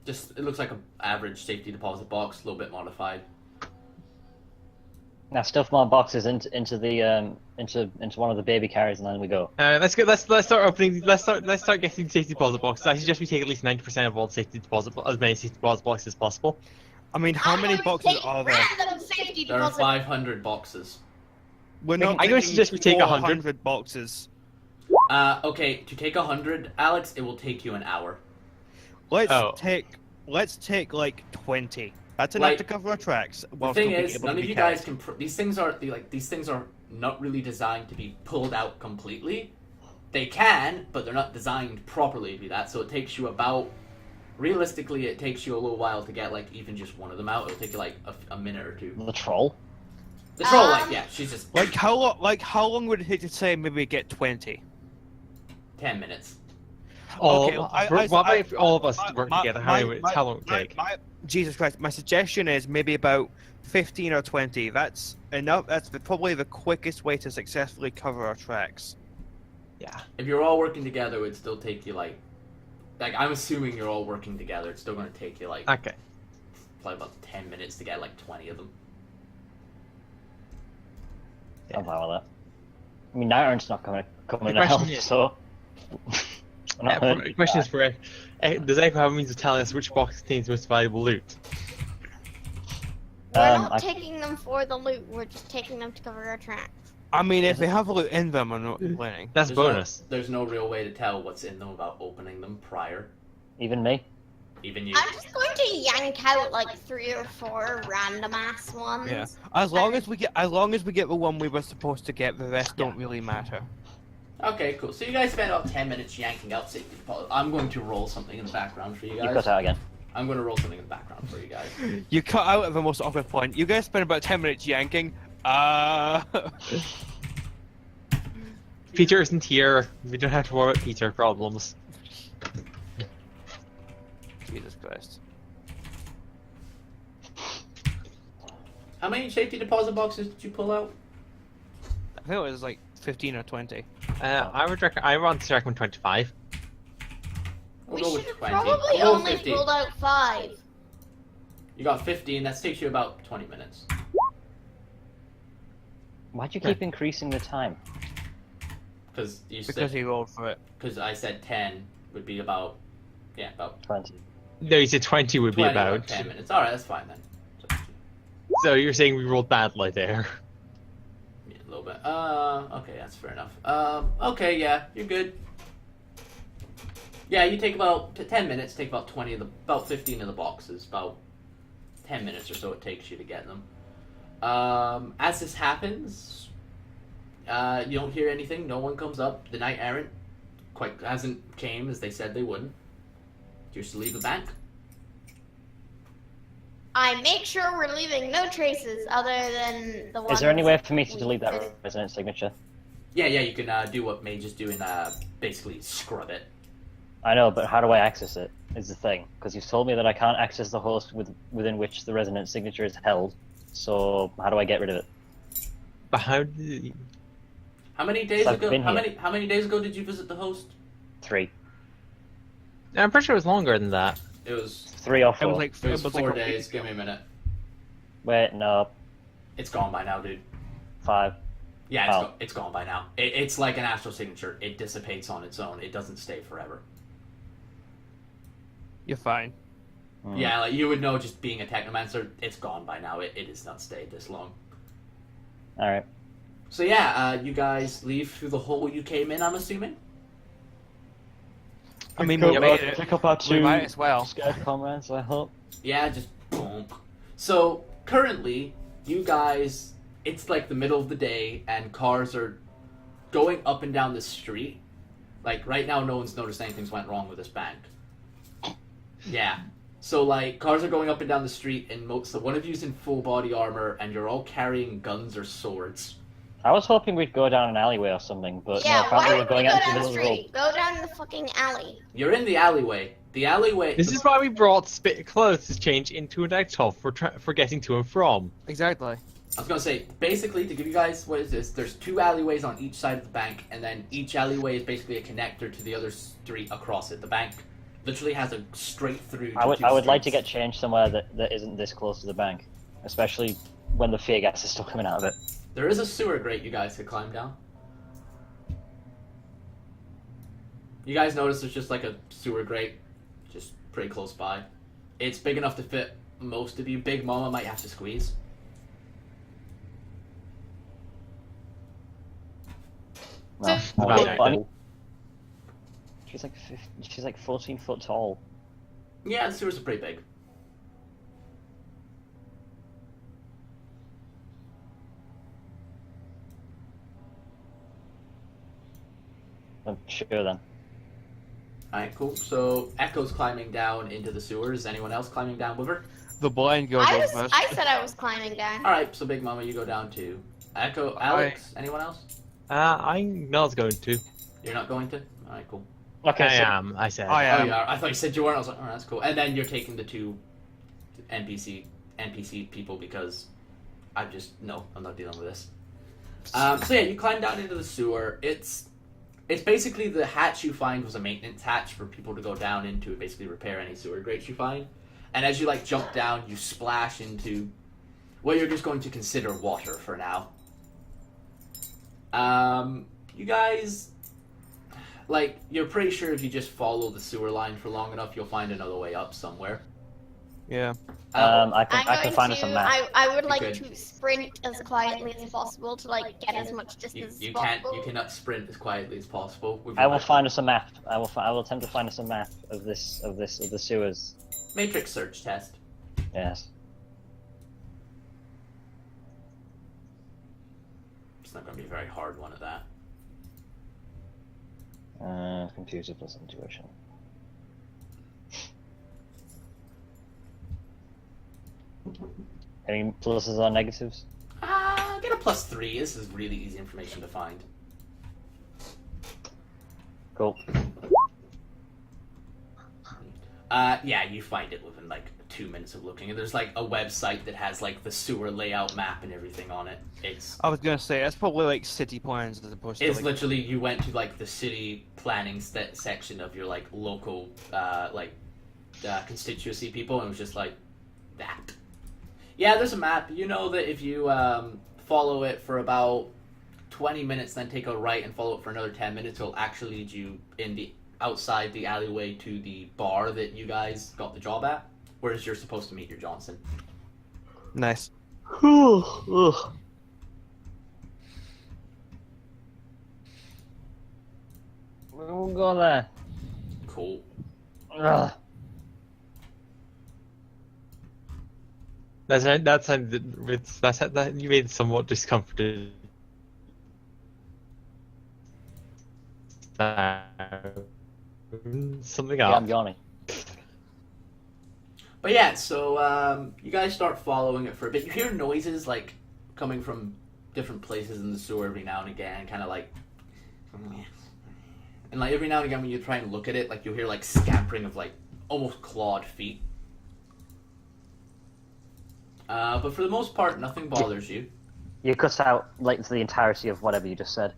Just it looks like an average safety deposit box, a little bit modified. Now stuff my boxes into one of the baby carriers, and then we go. Let's start opening. Let's start getting safety deposit boxes. I suggest we take at least 90% of all the safety deposit, as many safety deposit boxes as possible. I mean, how I'm many going to boxes take are there? random safety There are deposit. 500 boxes. We're not I'm going to taking suggest we take 100. 400 boxes. Okay, to take 100, Alex, it will take you an hour. Let's take like 20. That's enough Like, to cover our tracks. The while thing still being is, able none to of be you guys carried. can. These things are not really designed to be pulled out completely. They can, but they're not designed properly to be that. So it takes you about. Realistically, it takes you a little while to get like even just one of them out. It'll take you like a minute or two. The troll. The troll, like yeah, she's just Like how long would it take to say maybe get 20? 10 minutes. Okay, What about if all of us work together? How long would it take? Jesus Christ! My suggestion is maybe about 15 or 20. That's enough. That's probably the quickest way to successfully cover our tracks. Yeah. If you're all working together, it would still take you like I'm assuming you're all working together. It's still going to take you like Okay. probably about 10 minutes to get like 20 of them. I'm fine with that. I mean, Nighturn's not coming The to help, question is- so. I'm not The question is for does Echo have a means of telling us which box contains the most valuable loot? We're not I- taking them for the loot, we're just taking them to cover our tracks. I mean, if they have a loot in them, I'm not complaining. That's There's bonus. There's no real way to tell what's in them without opening them prior. Even me. Even you. I'm just going to yank out like 3 or 4 random ass ones. Yeah. As long as we get the one we were supposed to get, the rest don't really matter. Okay, cool. So you guys spent about 10 minutes yanking out safety deposit. I'm going to roll something in the background for you You guys. cut out again. I'm going to roll something in the background for you guys. You cut out at the most awkward point. You guys spent about 10 minutes yanking. Peter isn't here. We don't have to worry about Peter problems. Jesus Christ. How many safety deposit boxes did you pull out? I think it was like 15 or 20. I want to recommend 25. We'll We go should with have 20. probably We'll go with only 15. pulled out 5. You got 15. That takes you about 20 minutes. Why'd you keep increasing the time? Because you Because said. he rolled for it. Because I said 10 would be about. Yeah, about 20. No, you said 20 would be 20, about. 10 minutes. Alright, that's fine then. So you're saying we rolled badly there. Yeah, a little bit. Okay, that's fair enough. Okay, yeah, you're good. Yeah, you take about 10 minutes, take about 15 of the boxes, about 10 minutes or so it takes you to get them. As this happens, you don't hear anything, no one comes up, the Knight Errant hasn't came as they said they wouldn't. Do you just leave the bank? I make sure we're leaving no traces other than the ones. Is there any way for me to we delete that did. resonant signature? Yeah, you can do what mages do and basically scrub it. I know, but how do I access it? Is the thing, because you've told me that I can't access the host within which the resonant signature is held. So how do I get rid of it? But how did How many days I've ago? been How here. many days ago did you visit the host? 3. I'm pretty sure it was longer than that. It was 3 or It 4. was like, it was like 4 a days. week Give ago. me a minute. Wait, no, It's gone by now, dude. 5. Yeah, Oh. it's gone by now. It's like an astral signature. It dissipates on its own. It doesn't stay forever. You're fine. Hmm. Yeah, like you would know just being a technomancer. It's gone by now. It has not stayed this long. All right. So yeah, you guys leave through the hole you came in. I'm assuming. I mean, Pick we up- made it. pick up our We 2 might as well. scared comrades, I hope. Yeah, just boom. So currently, you guys, it's like the middle of the day, and cars are going up and down the street. Like right now, no one's noticed anything's went wrong with this bank. Yeah. So, like, cars are going up and down the street, and so one of you's in full body armor, and you're all carrying guns or swords. I was hoping we'd go down an alleyway or something, but no, Yeah, apparently why we're would going we go out into down the the middle of the road. street? Go down the fucking alley. You're in the alleyway. The alleyway... This is why we brought clothes change into an outfit for getting to and from. Exactly. I was gonna say, basically, to give you guys what is this, there's 2 alleyways on each side of the bank, and then each alleyway is basically a connector to the other street across it. The bank literally has a straight through. I would like to get changed somewhere that isn't this close to the bank, especially when the fear gas is still coming out of it. There is a sewer grate you guys could climb down. You guys notice there's just like a sewer grate, just pretty close by. It's big enough to fit most of you. Big Mama might have to squeeze. No, Right. she's like 14 foot tall. Yeah, the sewers are pretty big. I'm sure then. Alright, cool. So, Echo's climbing down into the sewers. Anyone else climbing down with her? The blind girl goes first. I said I was climbing down. Alright, so Big Mama, you go down too. Echo, Alex, anyone else? I'm not going to. You're not going to? Alright, cool. Okay, I so am, I said. I Oh, am. you are. I thought you said you weren't. I was like, oh, that's cool. And then you're taking the 2 NPC people because I'm not dealing with this. So yeah, you climb down into the sewer. It's basically the hatch you find was a maintenance hatch for people to go down into and basically repair any sewer grates you find. And as you like jump down, you splash into what you're just going to consider water for now. You guys, like, you're pretty sure if you just follow the sewer line for long enough, you'll find another way up somewhere. Yeah. I I'm can going find us to. a map. I would like could. to sprint as quietly as possible to like get as much distance You as can't. possible. You cannot sprint as quietly as possible. with I your will weapon. find us a map. I will attempt to find us a map of the sewers. Matrix search test. Yes. It's not going to be a very hard one at that. Computer plus intuition. Any pluses or negatives? Get a +3. This is really easy information to find. Cool. Yeah, you find it within like 2 minutes of looking. And there's like a website that has like the sewer layout map and everything on it. It's I was gonna say that's probably like city plans as opposed to It's like. literally you went to like the city planning section of your like local constituency people and it was just like that. Yeah, there's a map. You know that if you follow it for about 20 minutes, then take a right and follow it for another 10 minutes, it'll actually lead you outside the alleyway to the bar that you guys got the job at, whereas you're supposed to meet your Johnson. Nice. Ugh. We'll go there. Cool. Ugh. That you made somewhat discomforted. Something Yeah, up. I'm yawning. But yeah, so you guys start following it for a bit. You hear noises like coming from different places in the sewer every now and again, kind of like, and like every now and again when you try and look at it, like you'll hear like scampering of like almost clawed feet. But for the most part, nothing bothers you. You cut out like the entirety of whatever you just said.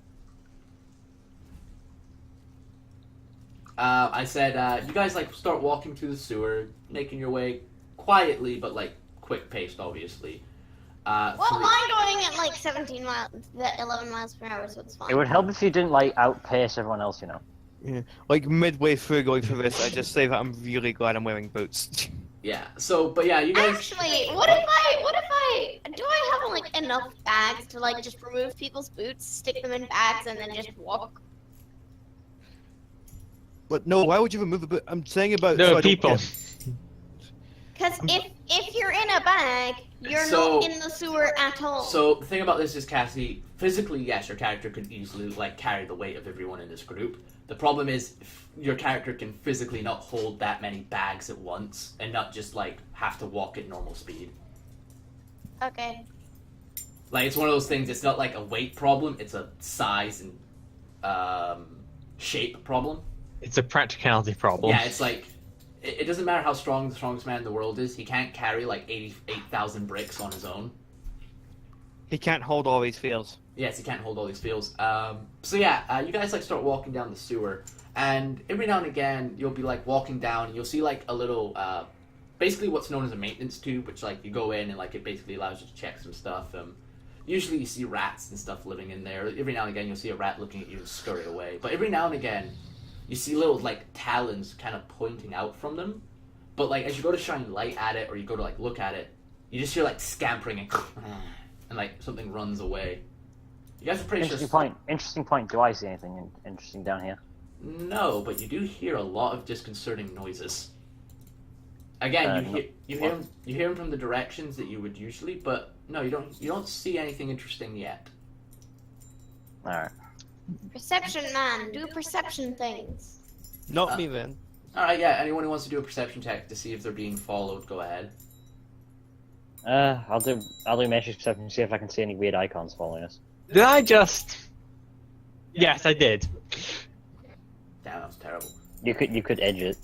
I said, you guys like start walking through the sewer, making your way quietly, but like quick paced, obviously. Well, I'm going at like 11 miles per hour, so it's fine. It would help if you didn't like outpace everyone else, you know. Yeah. Like midway through going through this, I just say that I'm really glad I'm wearing boots. Yeah. So, but yeah, you guys. Actually, what if I do I have like enough bags to like just remove people's boots, stick them in bags, and then just walk? But no, why would you remove a boot? I'm saying about No, so I don't people. get- Because if you're in a bag, you're So- not in the sewer at all. So the thing about this is, Cassie, physically, yes, your character could easily like carry the weight of everyone in this group. The problem is your character can physically not hold that many bags at once and not just like have to walk at normal speed. Okay. Like it's one of those things. It's not like a weight problem. It's a size and shape problem. It's a practicality problem. Yeah, it's like it doesn't matter how strong the strongest man in the world is. He can't carry like 88,000 bricks on his own. He can't hold all these fields. Yes, he can't hold all these fields. So yeah, you guys like start walking down the sewer, and every now and again you'll be like walking down, and you'll see like a little, basically what's known as a maintenance tube, which like you go in and like it basically allows you to check some stuff. Usually you see rats and stuff living in there. Every now and again you'll see a rat looking at you and scurry away. But every now and again you see little like talons kind of pointing out from them. But like as you go to shine light at it or you go to like look at it, you just hear like scampering and like something runs away. You guys are pretty sure. Interesting point. Do I see anything interesting down here? No, but you do hear a lot of disconcerting noises. Again, you hear them from the directions that you would usually, but no, you don't see anything interesting yet. All right. Perception, man. Do perception things. Not me then. All right, yeah. Anyone who wants to do a perception check to see if they're being followed, go ahead. I'll do matrix perception and see if I can see any weird icons following us. Did I just? Yes, I did. Damn, that was terrible. You could edge it.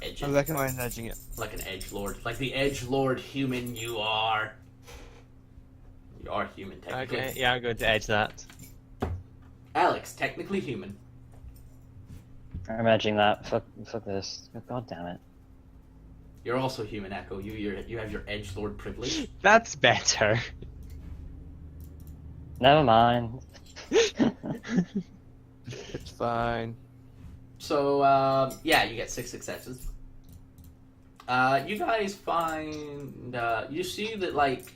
Edge I it. recommend edging it. Like an edgelord, like the edgelord human you are. You are human, technically. Okay, yeah, I'm going to edge that. Alex, technically human. I'm imagining that. Fuck this. God damn it. You're also human, Echo. You have your edgelord privilege. That's better. Never mind. It's fine. So, yeah, you get 6 successes. You guys find, you see that, like,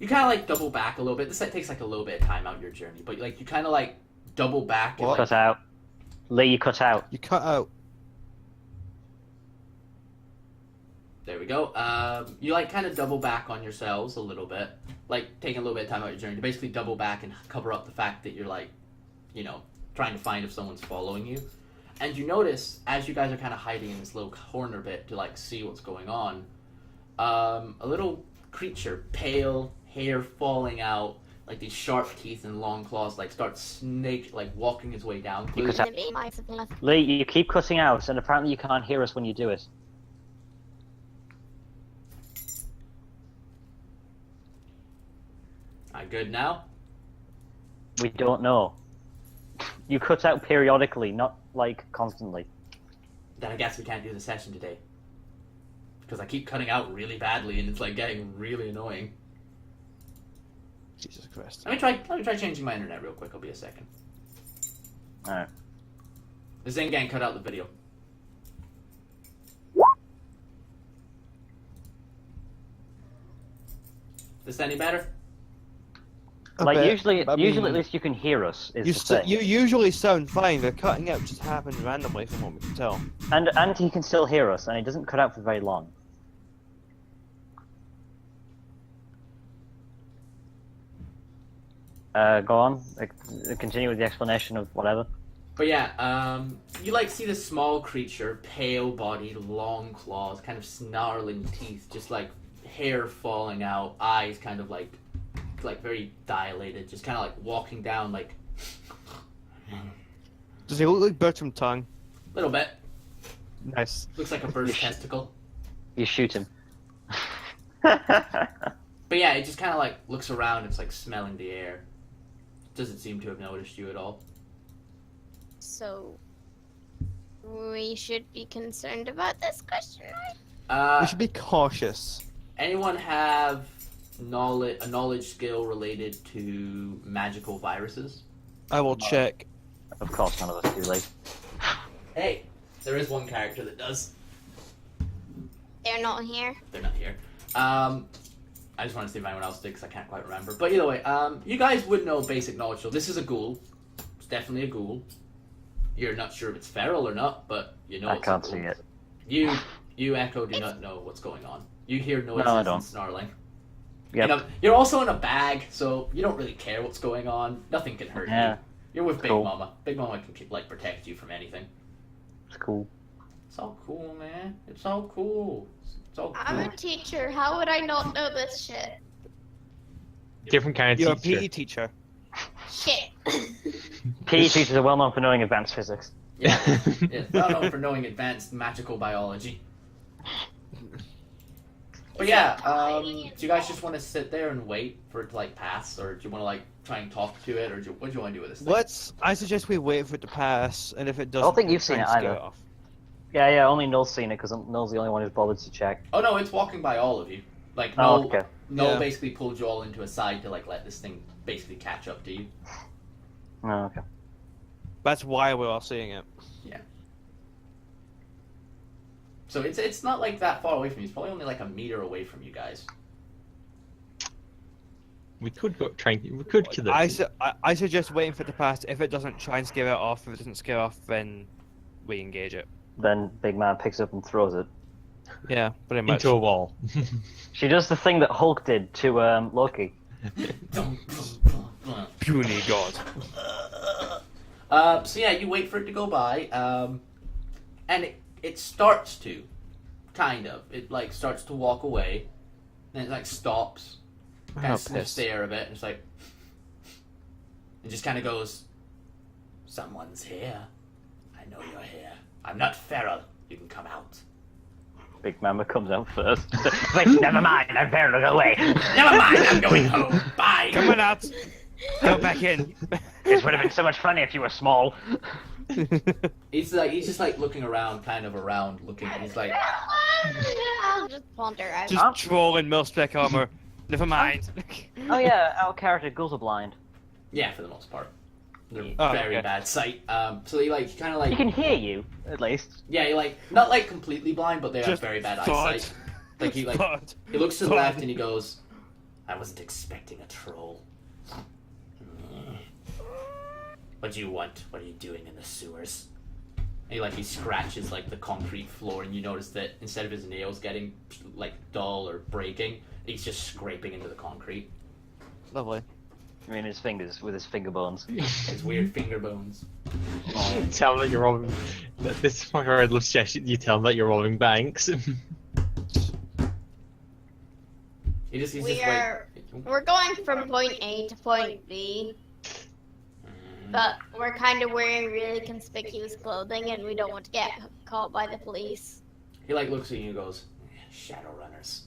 you kind of, like, double back a little bit. This takes, like, a little bit of time out your journey, but, like, you kind of, like, double back. And, What? like, Cut out. Lee, you cut out. You cut out. there we go. You, like, kind of double back on yourselves a little bit. Like, taking a little bit of time out your journey to basically double back and cover up the fact that you're, like, you know, trying to find if someone's following you. And you notice, as you guys are kind of hiding in this little corner bit to, like, see what's going on, a little creature, pale, hair falling out, like these sharp teeth and long claws, like, starts walking his way down. You cut out. Maybe my success. Lee, you keep cutting out, and apparently you can't hear us when you do it. Good now? We don't know. You cut out periodically, not, like, constantly. Then I guess we can't do the session today. Because I keep cutting out really badly and it's, like, getting really annoying. Jesus Christ. Let me try changing my internet real quick. I'll be a second. Alright. The Zing Gang cut out the video. This any better? A Like, bit, usually but I mean, at least you can hear us, is the thing. you usually sound fine. The cutting out just happens randomly from what we can tell. And he can still hear us, and he doesn't cut out for very long. Go on. Continue with the explanation of whatever. But yeah, you like see this small creature, pale-bodied, long claws, kind of snarling teeth, just like hair falling out, eyes kind of like very dilated, just kind of like walking down like Does he look like Bertram Tongue? a little bit. Nice. Looks like a bird's testicle. You shoot him. But yeah, it just kind of like looks around. It's like smelling the air. Doesn't seem to have noticed you at all. So, we should be concerned about this question, right? We should be cautious. Anyone have a knowledge skill related to magical viruses? I will check. Of course, none of us do, Lee. Hey, there is one character that does. They're not here. They're not here. I just want to see if anyone else did because I can't quite remember. But either way, you guys would know basic knowledge. So this is a ghoul. It's definitely a ghoul. You're not sure if it's feral or not, but you know I it's can't a see ghoul. it. You Echo do not know what's going on. You hear noises No, I don't. and snarling. Yep. You know, you're also in a bag, so you don't really care what's going on. Nothing can hurt Yeah. You're with Big Cool. Mama. Big Mama can like protect you from anything. It's cool. It's all cool, man. It's all cool. It's all I'm cool. a teacher. How would I not know this shit? Different kind of You're a teacher. PE teacher. Shit. PE teachers are well known for knowing advanced physics. Yeah, yeah. Well known for knowing advanced magical biology. But yeah, do you guys just want to sit there and wait for it to like pass, or do you want to like try and talk to it, or what do you want to do with this thing? I suggest we wait for it to pass, and if it doesn't, I don't think you've try seen and it scare either. off. Yeah, only Null's seen it because Null's the only one who's bothered to check. Oh no, it's walking by all of you. Like Oh, no, okay. no, Yeah. basically pulled you all into a side to like let this thing basically catch up to you. Oh, okay. That's why we're all seeing it. So it's not like that far away from you. It's probably only like a meter away from you guys. We could go we could kill it. I suggest waiting for it to pass. If it doesn't, try and scare it off. If it doesn't scare off, then we engage it. Then Big Man picks up and throws it. Yeah, pretty much. Into a wall. She does the thing that Hulk did to Loki. Puny god. So yeah, you wait for it to go by, and it starts to, kind of. It like starts to walk away, then it like stops, kind Oh, of sniffs piss. the air a bit, and it's like, it just kind of goes, "Someone's here. I know you're here. I'm not feral. You can come out." Big Mama comes out first. Like, never mind, I'm fair to go away. Never mind, I'm going home. Bye. Come on out. Go back in. This would have been so much funnier if you were small. He's just like looking around, kind of around, looking. And he's like, I'll just wander out. Just trolling mil-spec armor. Never mind. Oh yeah, our character gutter blind. yeah, for the most part. They're Oh, very okay. bad sight. So he like kind of like He can hear you, at least. yeah, he like not like completely blind, but they have Just very bad thought. eyesight. Like he Thought. he looks to the Thought. left and he goes, "I wasn't expecting a troll. What do you want? What are you doing in the sewers?" And he scratches like the concrete floor, and you notice that instead of his nails getting like dull or breaking, he's just scraping into the concrete. Lovely. I mean, his fingers with his finger bones. His weird finger bones. Tell him that you're robbing. This fucker I'd love to suggest you tell him that you're robbing banks. He's just like, We're going from point A to point B, but we're kind of wearing really conspicuous clothing, and we don't want to get caught by the police. He like looks at you and goes, "Shadowrunners.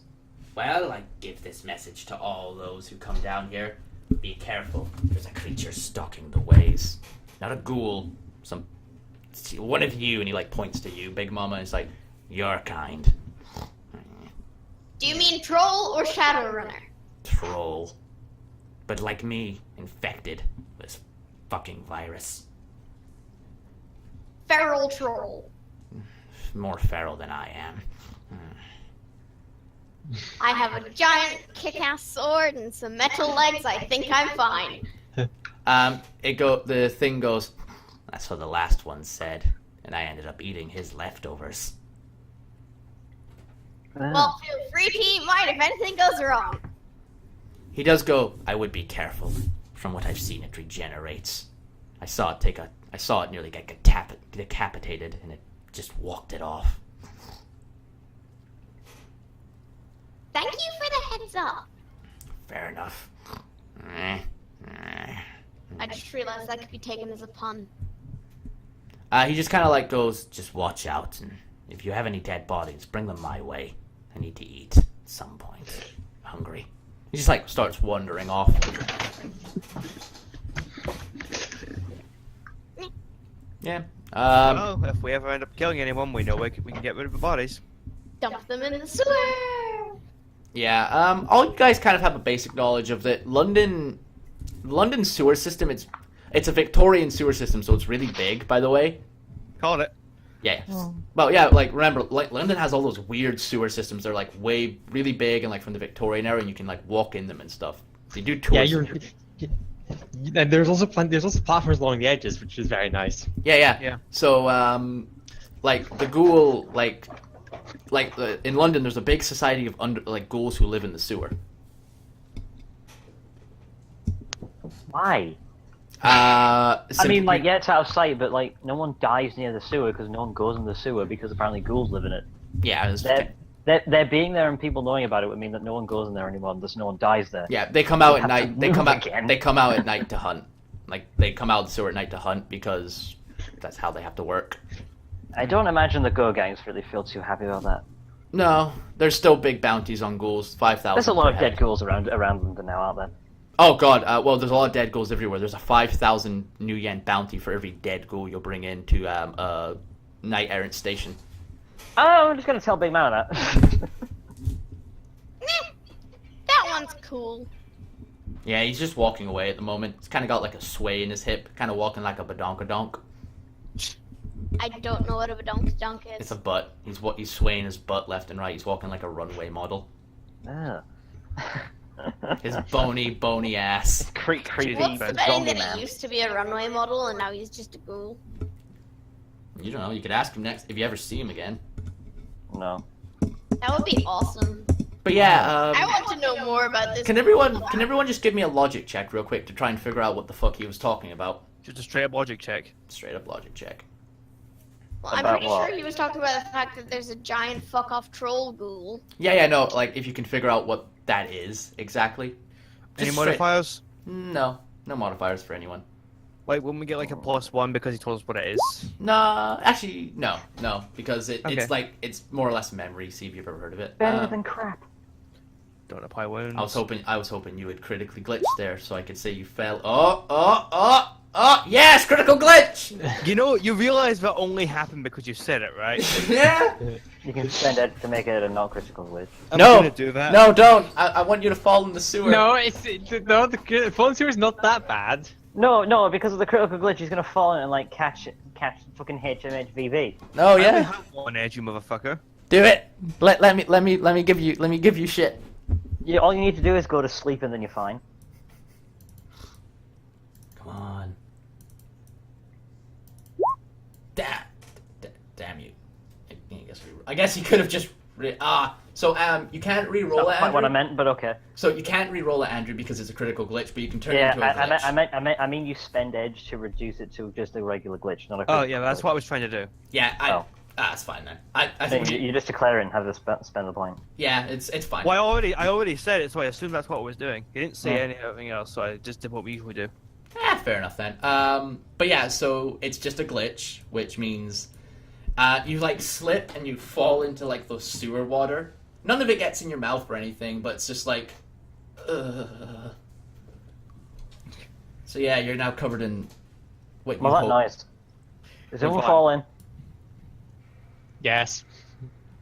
Well, I give this message to all those who come down here. Be careful. There's a creature stalking the ways. Not a ghoul. One of you," and he like points to you, Big Mama, and it's like, "Your kind." Do you mean troll or Shadowrunner? Troll. But like me, infected with this fucking virus. Feral troll. More feral than I am. I have a giant kick-ass sword and some metal legs. I think I'm fine. The thing goes, "That's what the last one said, and I ended up eating his leftovers." Well, feel free to eat mine if anything goes wrong. He does go, "I would be careful. From what I've seen, it regenerates. I saw it nearly get decapitated, and it just walked it off." Thank you for the heads up. Fair enough. I just realized that could be taken as a pun. He just kind of like goes, "Just watch out, and if you have any dead bodies, bring them my way. I need to eat at some point. I'm hungry." He just like starts wandering off. Yeah. Oh, if we ever end up killing anyone, we know we can get rid of the bodies. Dump them in the sewer. Yeah. All you guys kind of have a basic knowledge of that London sewer system. It's a Victorian sewer system, so it's really big. By the way. Called it. Yeah. Well, yeah. Like remember, like London has all those weird sewer systems. They're like really big and like from the Victorian era, and you can like walk in them and stuff. They do tours. And there's also platforms along the edges, which is very nice. Yeah. So, like the ghoul, in London, there's a big society of ghouls who live in the sewer. Why? I mean, like, simply- yeah, it's out of sight, but like, no one dies near the sewer because no one goes in the sewer because apparently ghouls live in it. yeah, it's- They're being there and people knowing about it would mean that no one goes in there anymore and thus no one dies there. yeah. They come out at have to night. They move come out. again. They come out at night to hunt. Like they come out of the sewer at night to hunt because that's how they have to work. I don't imagine the Go gangs really feel too happy about that. No, there's still big bounties on ghouls. 5,000. There's a lot of per dead head. ghouls around London now, aren't there? Oh god. Well, there's a lot of dead ghouls everywhere. There's a 5,000 new yen bounty for every dead ghoul you'll bring into a knight errant station. Oh, I'm just gonna tell Big Man that. That one's cool. Yeah, he's just walking away at the moment. He's kind of got like a sway in his hip, kind of walking like a badonkadonk. I don't know what a badonkadonk is. It's a butt. He's swaying his butt left and right. He's walking like a runway model. Ah. His bony ass. Creepy What's the betting zombie that man. he used to be a runway model and now he's just a ghoul? You don't know. You could ask him next if you ever see him again. No. That would be awesome. But yeah, I want to know more about this. can everyone just give me a logic check real quick to try and figure out what the fuck he was talking about? Just a straight up logic check. Straight up logic check. Well, I'm About pretty what? sure he was talking about the fact that there's a giant fuck off troll ghoul. Yeah, no. Like if you can figure out what that is exactly. Any Just straight- modifiers? No modifiers for anyone. Like, when we get like a +1 because he told us what it is? No, actually, no, because Okay. it's more or less memory. See if you've ever heard of it. Better than crap. Don't apply wounds. I was hoping you would critically glitch there, so I could say you fell. Oh, yes, critical glitch. You know, you realize that only happened because you said it, right? Yeah. You can spend it to make it a non-critical glitch. I'm No. gonna do that. No, don't. I want you to fall in the sewer. No, the falling sewer is not that bad. No, because of the critical glitch, he's gonna fall in and like catch fucking HMHVV. No, I only yeah. have one edge, you motherfucker. Do it. Let me give you shit. All you need to do is go to sleep and then you're fine. Come on. Damn you. I guess you could have just. So you can't re-roll Not it, quite what I Andrew. meant, but okay. So you can't re-roll it, Andrew, because it's a critical glitch, but you can turn it into a Yeah, glitch. I mean you spend edge to reduce it to just a regular glitch, not a critical Oh, yeah, that's glitch. what I was trying to do. Yeah, Oh. that's fine then. I No, think you're just declaring how to spend the point. yeah, it's fine. Well, I already said it, so I assumed that's what I was doing. He didn't say Yeah. anything else, so I just did what we usually do. Fair enough then. But yeah, so it's just a glitch, which means you like slip and you fall into like the sewer water. None of it gets in your mouth or anything, but it's just like. So yeah, you're now covered in. What Well, you that hope- noise. Is everyone fine. falling? Yes.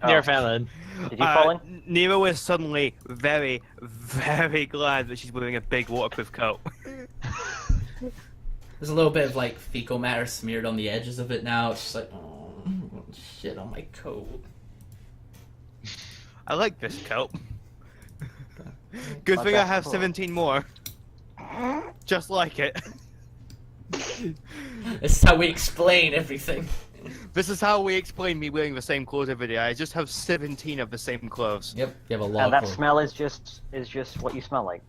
Oh. Near fell in. Did you fall in? Nero is suddenly very, very glad that she's wearing a big waterproof coat. There's a little bit of like fecal matter smeared on the edges of it now. It's just like, oh, shit on my coat. I like this coat. Good thing I have 17 more. Just like it. This is how we explain everything. This is how we explain me wearing the same clothes every day. I just have 17 of the same clothes. Yep, you have a lot And that of smell is just what you smell like.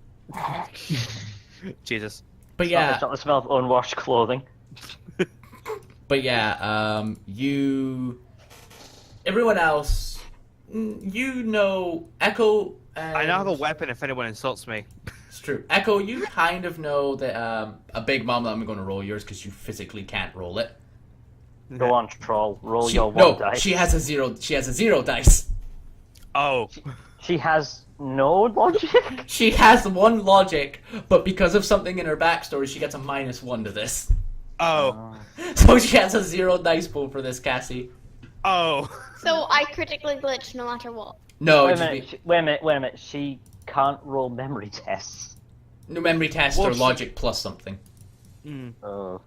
Jesus. But It's not the smell of unwashed clothing. you. Everyone else, you know, Echo. And... I now have a weapon if anyone insults me. It's true. Echo, you kind of know that a big mom. I'm going to roll yours because you physically can't roll it. Go on, troll. Roll She- your no, one dice. she has a zero. She has a zero dice. Oh. She has no logic. She has one logic, but because of something in her backstory, she gets a -1 to this. Oh. So she has a 0 dice pool for this, Cassie. Oh. So I critically glitch no matter what. No, Wait a just minute. Wait a minute. She can't roll memory tests. no memory test Well, or she- logic plus something. Mm. Oh.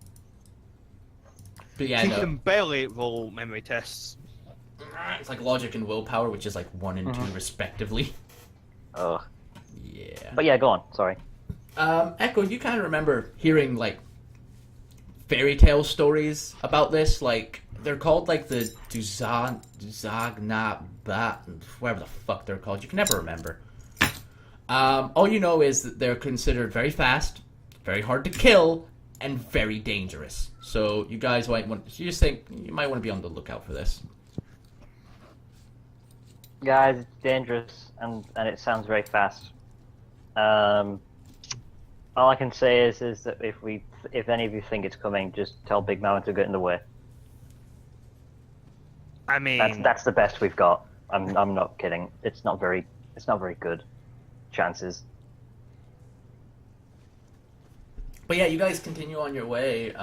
But yeah, She no. can barely roll memory tests. It's like logic and willpower, which is like 1 and 2 respectively. Oh. Yeah. But yeah, go on. Sorry. Echo, you kind of remember hearing like fairy tale stories about this? Like they're called like the Duzagna Bat, whatever the fuck they're called. You can never remember. All you know is that they're considered very fast, very hard to kill, and very dangerous. So you guys might want. You just think you might want to be on the lookout for this. Guys, it's dangerous and it sounds very fast. All I can say is that if any of you think it's coming, just tell Big Mama to get in the way. I mean, That's the best we've got. I'm not kidding. It's not very good chances. But yeah, you guys continue on your way,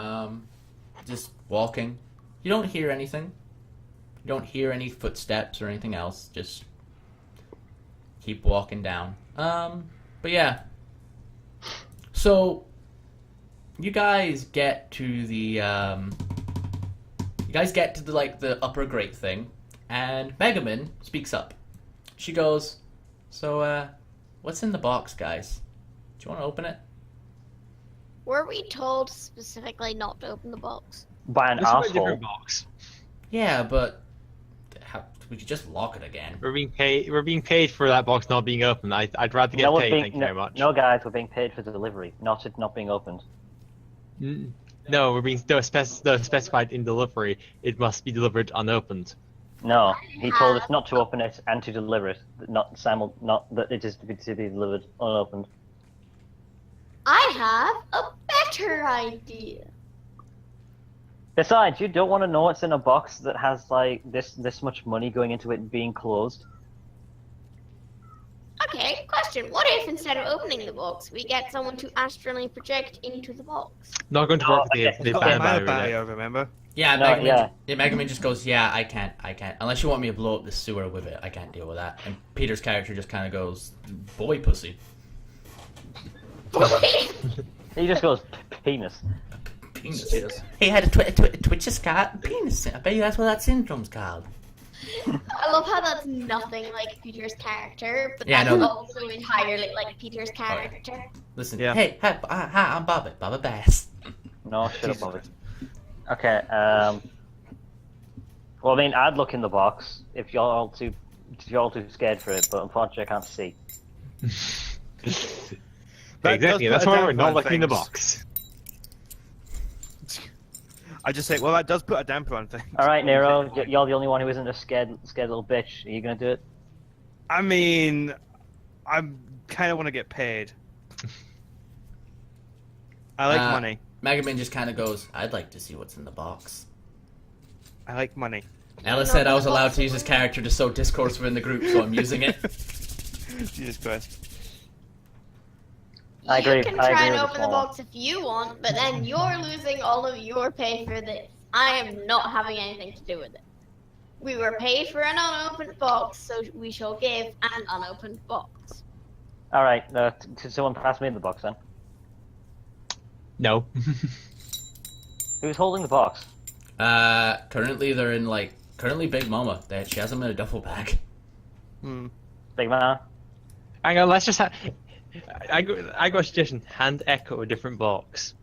just walking. You don't hear anything. You don't hear any footsteps or anything else. Just keep walking down. But yeah. So you guys get to the the upper grate thing, and Megaman speaks up. She goes, "So what's in the box, guys? Do you want to open it?" Were we told specifically not to open the box? By an This is a asshole. different box. Yeah, but we could just lock it again. We're being paid. We're being paid for that box not being open. I'd rather get we're paid. being, Thank you very much. No, guys, we're being paid for the delivery, not it not being opened. No, we're being specified in delivery. It must be delivered unopened. No, he told us not to open it and to deliver it, not that it is to be delivered unopened. I have a better idea. Besides, you don't want to know what's in a box that has like this much money going into it being closed. Okay, question. What if instead of opening the box, we get someone to astrally project into the box? Not going to work with okay. the got ban a mana barrier. barrier, remember? Yeah, No, Megaman, yeah. Megaman just goes, "Yeah, I can't. Unless you want me to blow up the sewer with it, I can't deal with that." And Peter's character just kind of goes, "Boy, pussy." He just goes penis. Penis. Cheers. He had a Twitch scat penis. I bet you that's what that syndrome's called. I love how that's nothing like Peter's character, but Yeah, I that's know. also entirely like Peter's character. Listen, Yeah. hey, hi, I'm Bobby Bass. No, shut up, Jesus. Bobby. Okay. Well, I mean, I'd look in the box if you're all too scared for it, but unfortunately, I can't see. That Exactly. does That's put a why we're damper not on looking in the things. box. I just say, well, that does put a damper on things. All right, Nero, you're the only one who isn't a scared little bitch. Are you gonna do it? I mean, I kind of want to get paid. I like money. Megaman just kind of goes, "I'd like to see what's in the box." I like money. Ellis said I was allowed to use his character to sow discourse within the group, so I'm using it. Jesus Christ. I agree. You can I try agree and with open the Small. box if you want, but then you're losing all of your pay for this. I am not having anything to do with it. We were paid for an unopened box, so we shall give an unopened box. All right, could someone pass me the box then? No. Who's holding the box? Currently they're in currently Big Mama. She has them in a duffel bag. Big man. Hang on. Let's just have. I got a suggestion. Hand Echo a different box.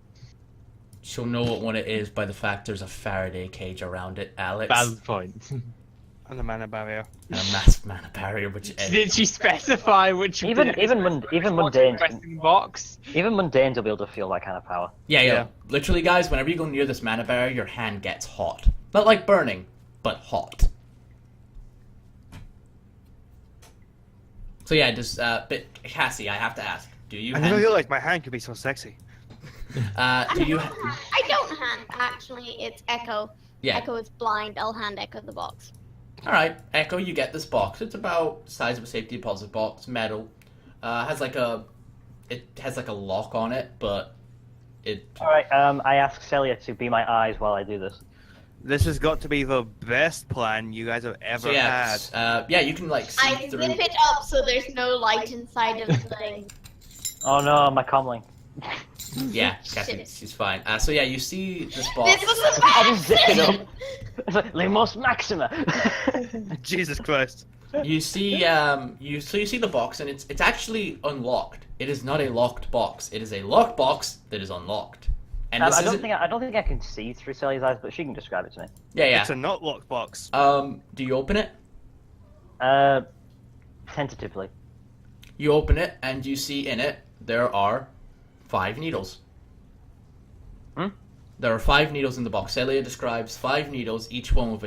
She'll know what one it is by the fact there's a Faraday cage around it, Alex. Valid point. And the mana barrier. And a massive mana barrier, which Did she specify which? Even mundane pressing box. even mundanes will be able to feel that kind of power. Yeah. Literally, guys, whenever you go near this mana barrier, your hand gets hot. Not like burning, but hot. So yeah, just but Cassie, I have to ask: do you? I never realized my hand could be so sexy. Do you? I don't hand, actually, it's Echo. Yeah. Echo is blind, I'll hand Echo the box. All right, Echo, you get this box. It's about the size of a safety deposit box, metal. It has like a lock on it, but it. All right. I ask Celia to be my eyes while I do this. This has got to be the best plan you guys have ever So yeah, had. yeah, you can like see I through. zip it up so there's no light inside of the thing. Oh no, my comlink. Yeah, Cassie, Shit. she's fine. So yeah, you see this box. This was a I bad just zip it decision. up. It's like Limos Maxima. Jesus Christ. You see, you see the box, and it's actually unlocked. It is not a locked box. It is a locked box that is unlocked. And this I don't isn't. think I can see through Celia's eyes, but she can describe it to me. Yeah. It's a not locked box. Do you open it? Tentatively. You open it, and you see in it there are 5 needles. Hmm? There are 5 needles in the box. Celia describes 5 needles, each one with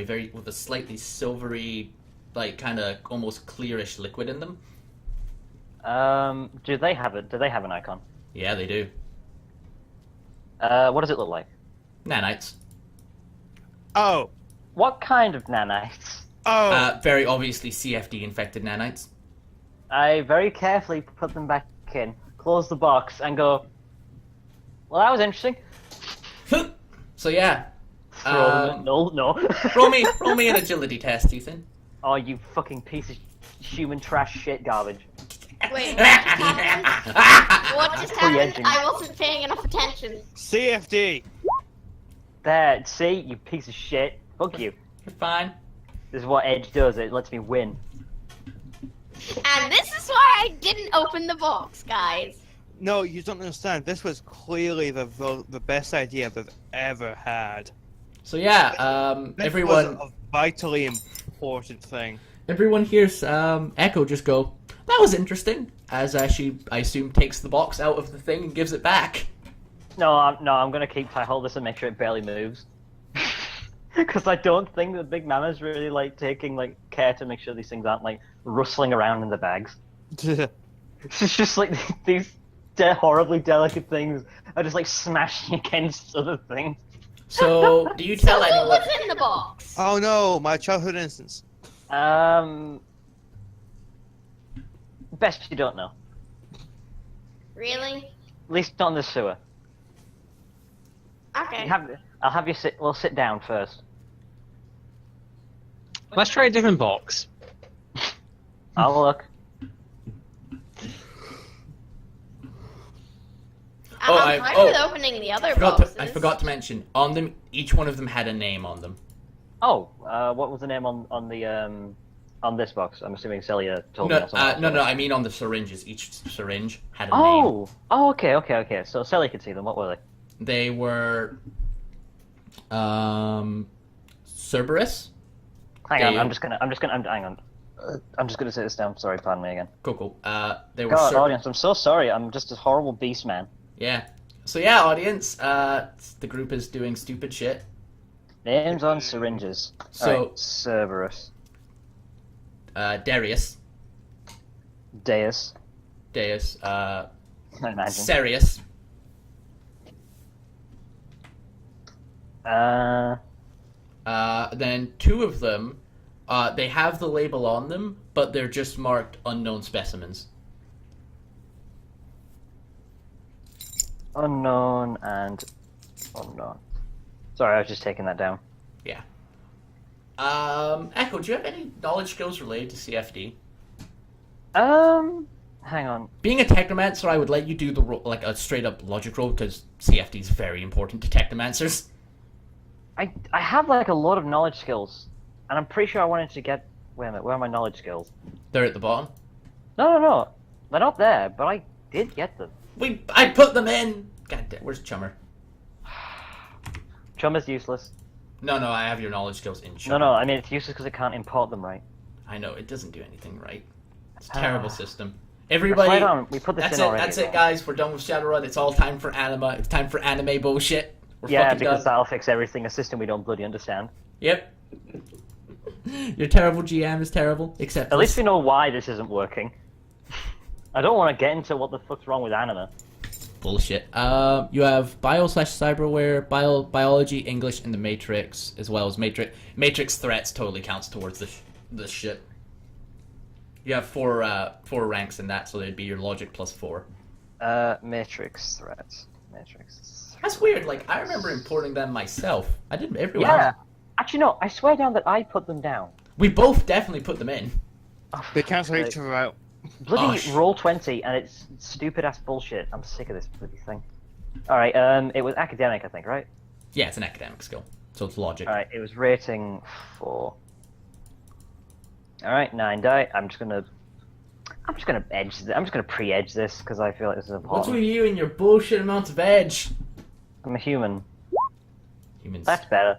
a slightly silvery, like kind of almost clearish liquid in them. Do they have it? Do they have an icon? Yeah, they do. What does it look like? Nanites. Oh. What kind of nanites? Oh. Very obviously CFD infected nanites. I very carefully put them back in, close the box, and go, well, that was interesting. So yeah. Throw them in. No. roll me an agility test, Ethan. Oh, you fucking piece of human trash shit garbage. Wait, what just happened? What just Preempting. happened? I wasn't paying enough attention. CFD. There, see, you piece of shit. Fuck you. You're fine. This is what Edge does, it lets me win. And this is why I didn't open the box, guys. No, you don't understand. This was clearly the best idea they've ever had. So yeah, This everyone was a vitally important thing. everyone hears Echo just go, that was interesting, as she, I assume, takes the box out of the thing and gives it back. No, I'm gonna keep tight hold this and make sure it barely moves. Because I don't think the big mama's really like taking like care to make sure these things aren't like rustling around in the bags. It's just like these horribly delicate things are just like smashing against other things. So, do you tell So who anyone? was in the box? Oh no, my childhood instance. Best you don't know. Really? At least not in the sewer. Okay. I'll have you sit. We'll sit down first. Let's try a different box. I'll look. I'm fine with opening the other boxes. I forgot to mention, on them, each one of them had a name on them. Oh, what was the name on this box? I'm assuming Celia told me. No, or something. no, I mean on the syringes. Each syringe had a name. Oh, okay. So Celia could see them. What were they? They were, Cerberus. Hang on, They- hang on. I'm just gonna sit this down. Sorry, pardon me again. Cool. They were. God, audience, I'm so sorry. I'm just a horrible beast man. Yeah. So yeah, audience. The group is doing stupid shit. Names on syringes. So- Alright, Cerberus, Darius, Deus, I imagine. Serious, then 2 of them, they have the label on them, but they're just marked unknown specimens. Unknown and unknown. Sorry, I was just taking that down. Yeah. Echo, do you have any knowledge skills related to CFD? Hang on. Being a technomancer, I would let you do the like a straight up logic roll because CFD is very important to technomancers. I have like a lot of knowledge skills, and I'm pretty sure I wanted to get. Wait a minute, where are my knowledge skills? They're at the bottom. No, they're not there, but I did get them. I put them in. God damn, where's Chummer? Chum is useless. No, I have your knowledge skills in Chummer. No, I mean it's useless because it can't import them right. I know, it doesn't do anything right. It's a terrible system. Everybody, Right on, we put this that's in it, already. that's it, guys. We're done with Shadowrun. It's all time for anima. It's time for anime bullshit. We're Yeah, fucking because done. that'll fix everything. A system we don't bloody understand. Yep. Your terrible GM is terrible, except At least we know why this isn't working. I don't want to get into what the fuck's wrong with anima. bullshit. You have bio/cyberware, biology, English, and the Matrix, as well as Matrix threats totally counts towards this shit. You have four ranks in that, so it'd be your logic plus 4. Matrix threats. Matrix. That's weird. Like I remember importing them myself. I did everyone. Yeah. Actually, no. I swear down that I put them down. We both definitely put them in. Oh, They cancel like, each other out. Bloody roll 20, and it's stupid ass bullshit. I'm sick of this bloody thing. All right. It was academic, I think, right? Yeah, it's an academic skill, so it's logic. All right. It was rating 4. All right, 9 die. I'm just gonna edge. I'm just gonna pre-edge this because I feel like this is important. What's with you and your bullshit amounts of edge? I'm a human. Humans. That's better.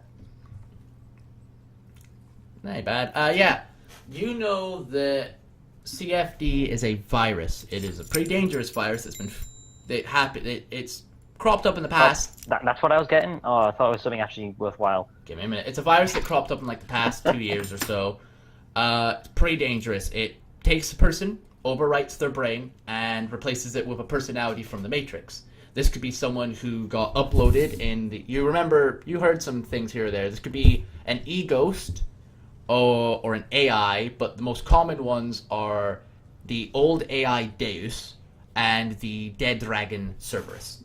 Not bad. Yeah. You know that CFD is a virus. It is a pretty dangerous virus. It's cropped up in the past. That's what I was getting? Oh, I thought it was something actually worthwhile. Give me a minute. It's a virus that cropped up in like the past 2 years or so. It's pretty dangerous. It takes a person, overwrites their brain, and replaces it with a personality from the Matrix. This could be someone who got uploaded in the... You remember, you heard some things here or there. This could be an e-ghost or an AI, but the most common ones are the old AI Deus and the dead dragon Cerberus.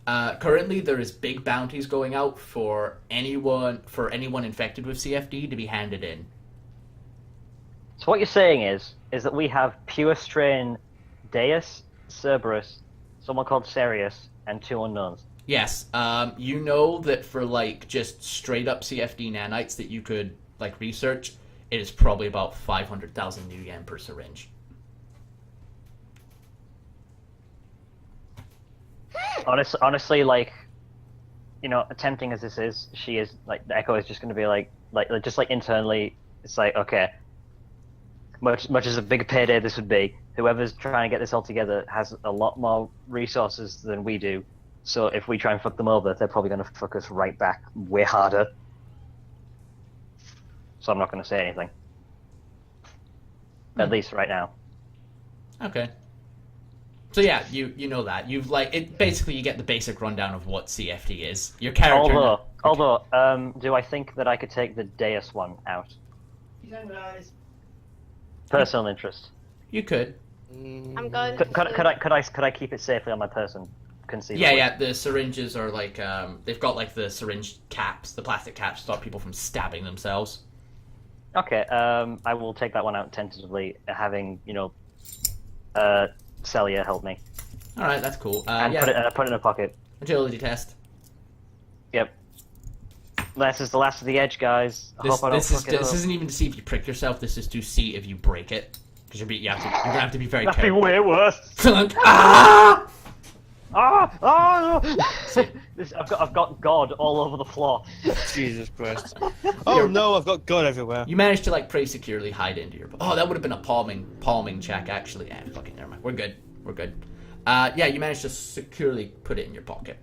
Currently, there is big bounties going out for anyone infected with CFD to be handed in. So what you're saying is that we have pure strain Deus, Cerberus, someone called Sirius, and 2 unknowns. Yes, you know that for like just straight up CFD nanites that you could like research, it is probably about 500,000 new yen per syringe. Honestly, like, you know, tempting as this is, she is like the Echo is just going to be like just like internally, it's like okay, much as a big payday this would be, whoever's trying to get this all together has a lot more resources than we do. So if we try and fuck them over, they're probably going to fuck us right back way harder. So I'm not going to say anything. At least right now. Okay. So yeah, you know that. You've like it basically you get the basic rundown of what CFD is. Your character Although, do I think that I could take the Deus one out? Personal interest. You could. I'm going. Could I keep it safely on my person? Conceivably? Yeah, the syringes are like they've got like the syringe caps, the plastic caps to stop people from stabbing themselves. Okay, I will take that one out tentatively, having, you know, Celia help me. Alright, that's cool. And Yeah. put it in a pocket. Agility test. Yep. This is the last of the edge, guys. I hope I don't fuck it up. This isn't even to see if you prick yourself, this is to see if you break it. Because you're gonna have to be very That'd be careful. way worse. Ah! I've got God all over the floor. Jesus Christ. Oh no, I've got God everywhere. You managed to like pretty securely hide into your... Oh, that would have been a palming check actually. Fucking never mind. We're good. Yeah, you managed to securely put it in your pocket.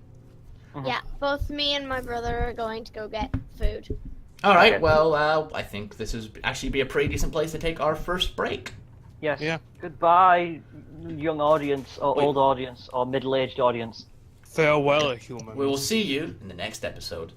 Yeah, both me and my brother are going to go get food. Alright, Okay. well, I think this is actually be a pretty decent place to take our first break. Yes. Yeah. Goodbye, young audience, or Wait. old audience, or middle-aged audience. Farewell, human. We will see you in the next episode.